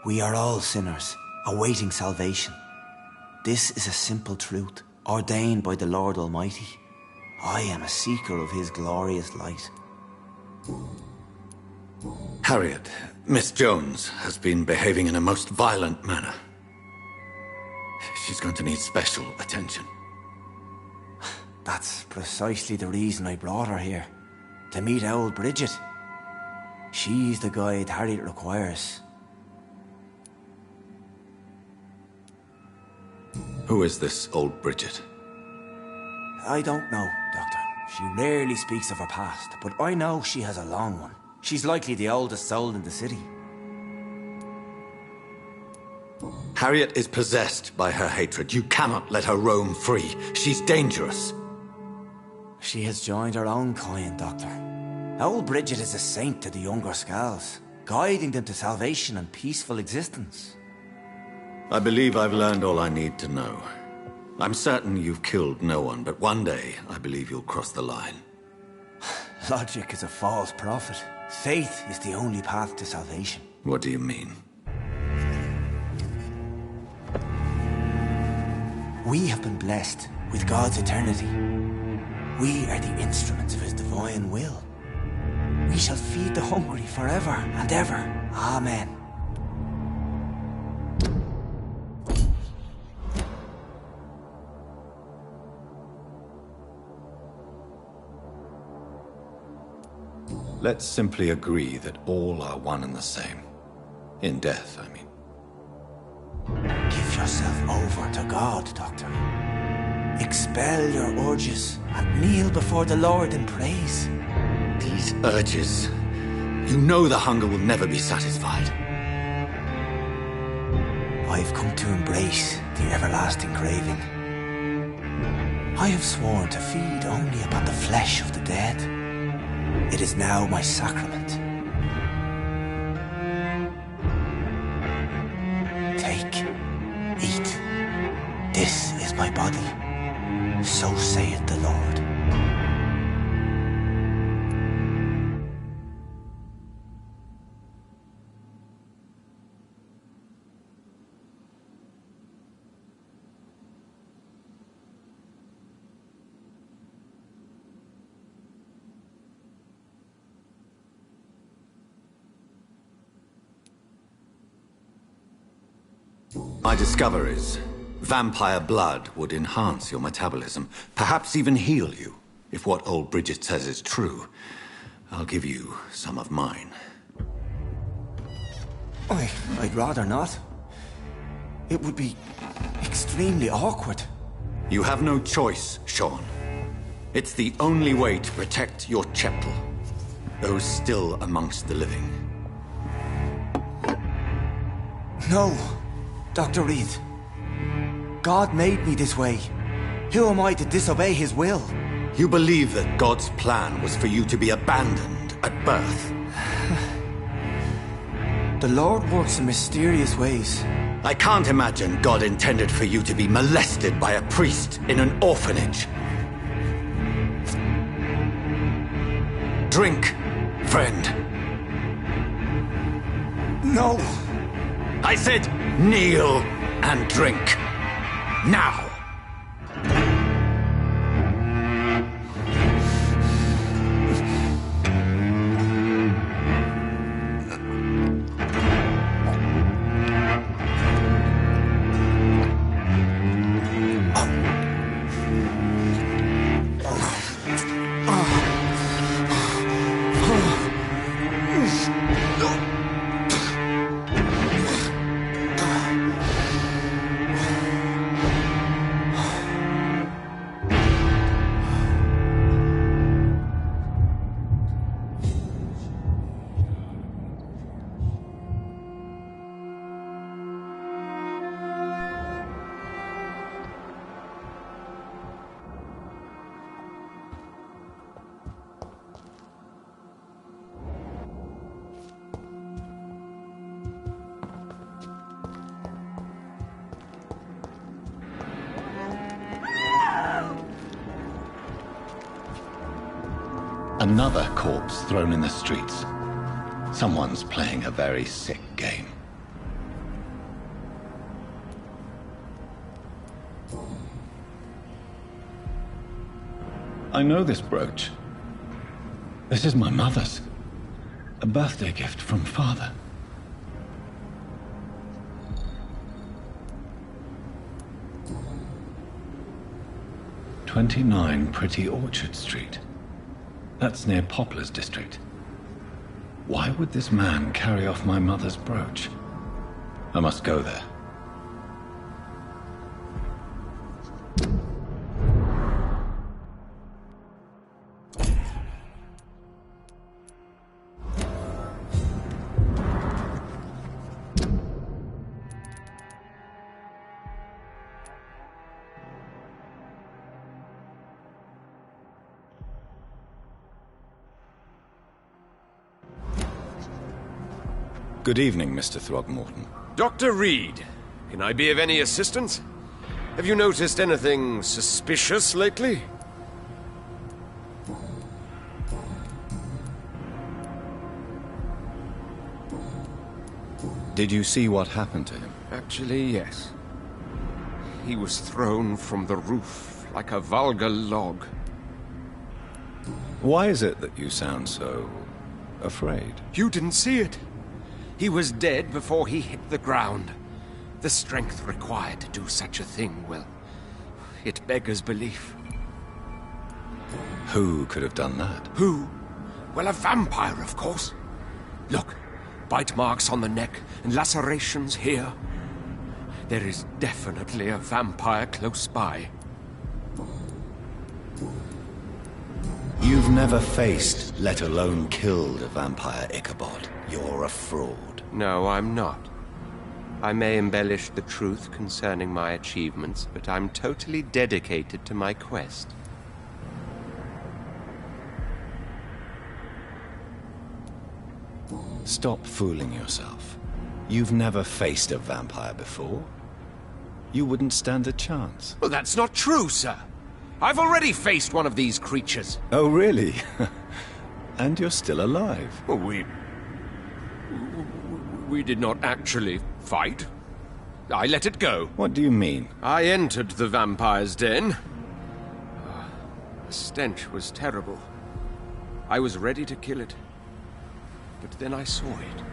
We are all sinners, awaiting salvation. This is a simple truth, ordained by the Lord Almighty. I am a seeker of his glorious light. Harriet, Miss Jones, has been behaving in a most violent manner. She's going to need special attention. That's precisely the reason I brought her here. To meet old Bridget. She's the guide Harriet requires. Who is this old Bridget? I don't know, Doctor. She rarely speaks of her past, but I know she has a long one. She's likely the oldest soul in the city. Harriet is possessed by her hatred. You cannot let her roam free. She's dangerous. She has joined her own kind, Doctor. Old Bridget is a saint to the younger Skulls, guiding them to salvation and peaceful existence. I believe I've learned all I need to know. I'm certain you've killed no one, but one day I believe you'll cross the line. Logic is a false prophet. Faith is the only path to salvation. What do you mean? We have been blessed with God's eternity. We are the instruments of His divine will. We shall feed the hungry forever and ever. Amen. Let's simply agree that all are one and the same. In death, I mean. Give yourself over to God, Doctor. Expel your urges and kneel before the Lord in praise. These urges. You know the hunger will never be satisfied. I've come to embrace the everlasting craving. I have sworn to feed only upon the flesh of the dead. It is now my sacrament. Take, eat. This is my body. So saith the Lord. My discoveries. Vampire blood would enhance your metabolism, perhaps even heal you. If what old Bridget says is true, I'll give you some of mine. I'd rather not. It would be extremely awkward. You have no choice, Sean. It's the only way to protect your cheptel, those still amongst the living. No, Dr. Reed. God made me this way. Who am I to disobey His will? You believe that God's plan was for you to be abandoned at birth. The Lord works in mysterious ways. I can't imagine God intended for you to be molested by a priest in an orphanage. Drink, friend. No. I said kneel and drink. Now! Another corpse thrown in the streets. Someone's playing a very sick game. I know this brooch. This is my mother's. A birthday gift from father. "29 Pretty Orchard Street." That's near Poplar's district. Why would this man carry off my mother's brooch? I must go there. Good evening, Mr. Throgmorton. Dr. Reed, can I be of any assistance? Have you noticed anything suspicious lately? Did you see what happened to him? Actually, yes. He was thrown from the roof like a vulgar log. Why is it that you sound so afraid? You didn't see it. He was dead before he hit the ground. The strength required to do such a thing, well, it beggars belief. Who could have done that? Who? Well, a vampire, of course. Look, bite marks on the neck and lacerations here. There is definitely a vampire close by. You've never faced, let alone killed a vampire, Ichabod. You're a fraud. No, I'm not. I may embellish the truth concerning my achievements, but I'm totally dedicated to my quest. Stop fooling yourself. You've never faced a vampire before. You wouldn't stand a chance. Well, that's not true, sir. I've already faced one of these creatures. Oh, really? And you're still alive? Well, we did not actually fight. I let it go. What do you mean? I entered the vampire's den. The stench was terrible. I was ready to kill it. But then I saw it.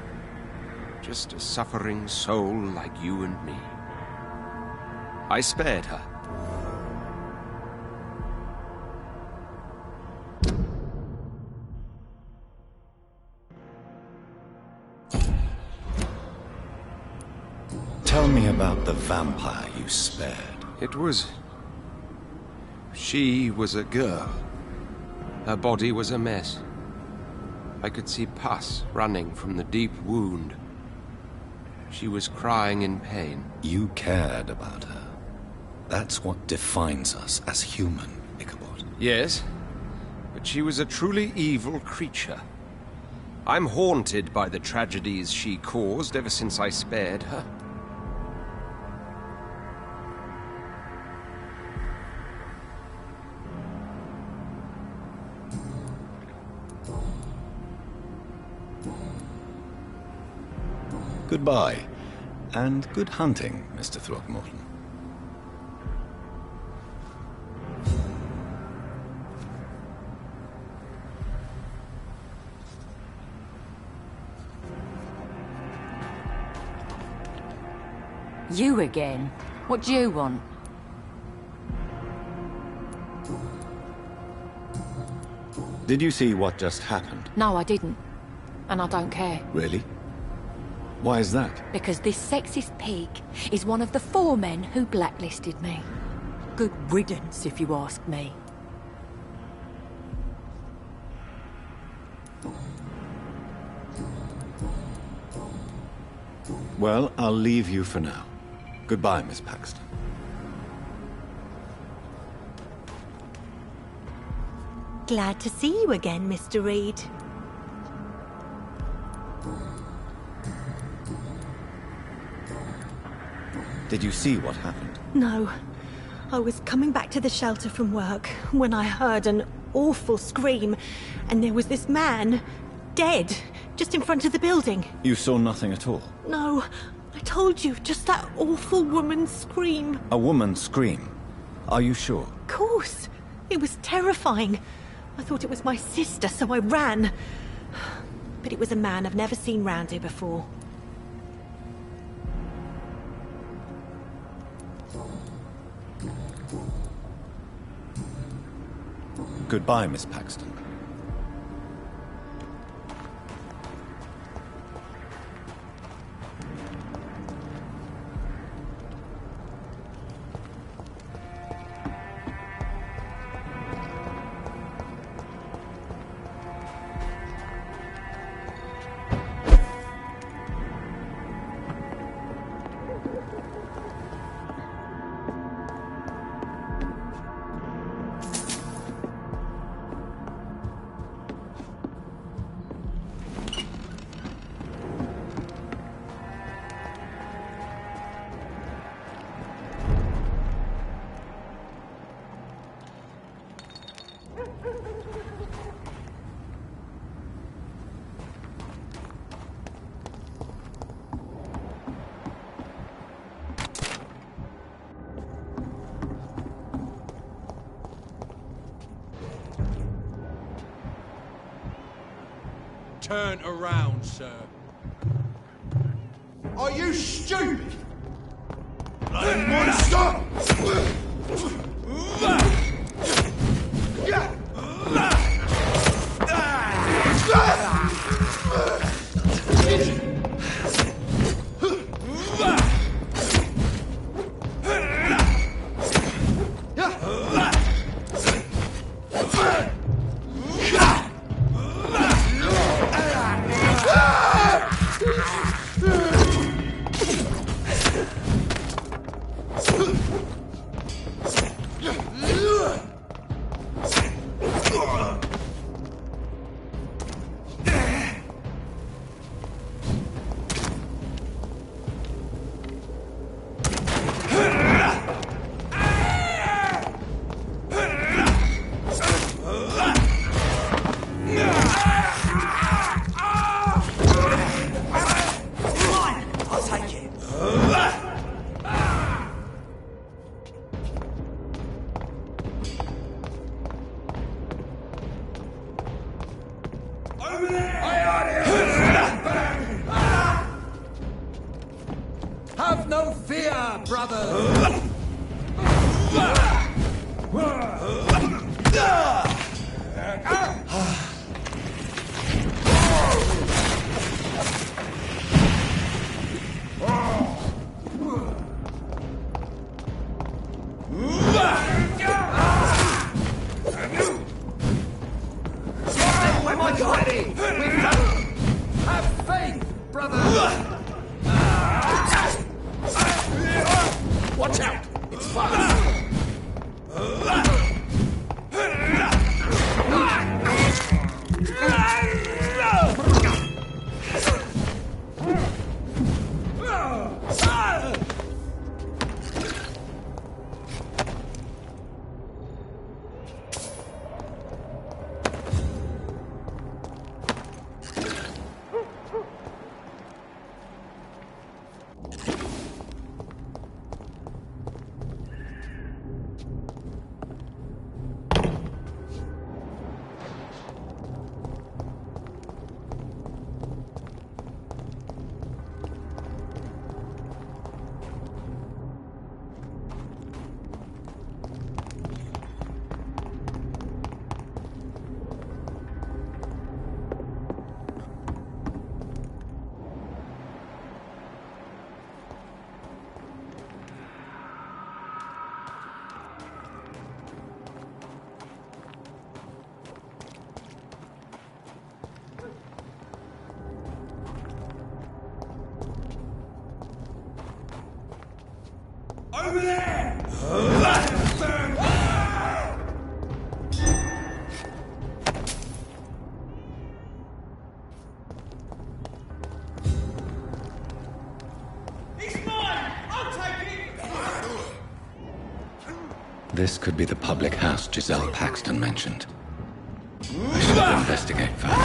Just a suffering soul like you and me. I spared her. Tell me about the vampire you spared. It was... She was a girl. Her body was a mess. I could see pus running from the deep wound. She was crying in pain. You cared about her. That's what defines us as human, Ichabod. Yes, but she was a truly evil creature. I'm haunted by the tragedies she caused ever since I spared her. Goodbye, and good hunting, Mr. Throgmorton. You again? What do you want? Did you see what just happened? No, I didn't. And I don't care. Really? Why is that? Because this sexist pig is one of the 4 men who blacklisted me. Good riddance, if you ask me. Well, I'll leave you for now. Goodbye, Miss Paxton. Glad to see you again, Mr. Reed. Did you see what happened? No. I was coming back to the shelter from work when I heard an awful scream, and there was this man, dead, just in front of the building. You saw nothing at all? No. I told you, just that awful woman's scream. A woman's scream? Are you sure? Of course. It was terrifying. I thought it was my sister, so I ran. But it was a man I've never seen round here before. Goodbye, Miss Paxton. turn around, sir. Are you stupid? Bloody monster! Have no fear, brother! Have faith, brother! Watch out! It's fast! Over there! He's mine! I'll take it! This could be the public house Giselle Paxton mentioned. I should investigate further.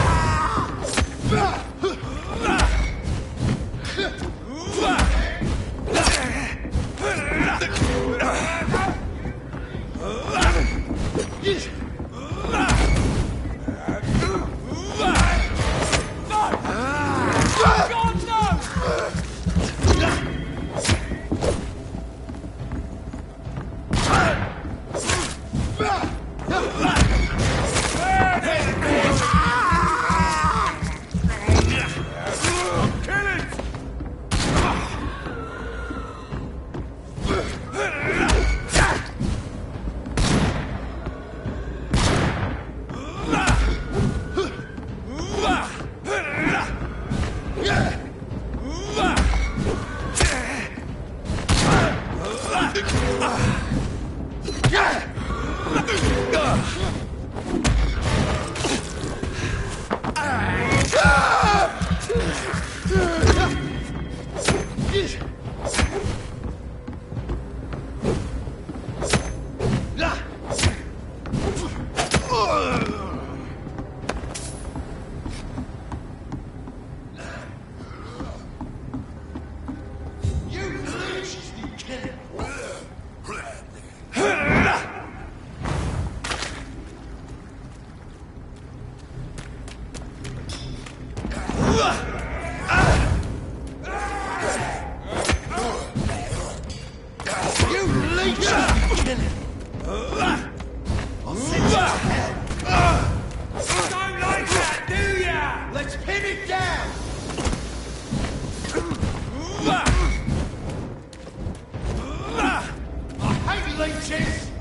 bleeding it. I'll send you to hell. Don't like that, do ya? Let's pin it down. I hate leeches.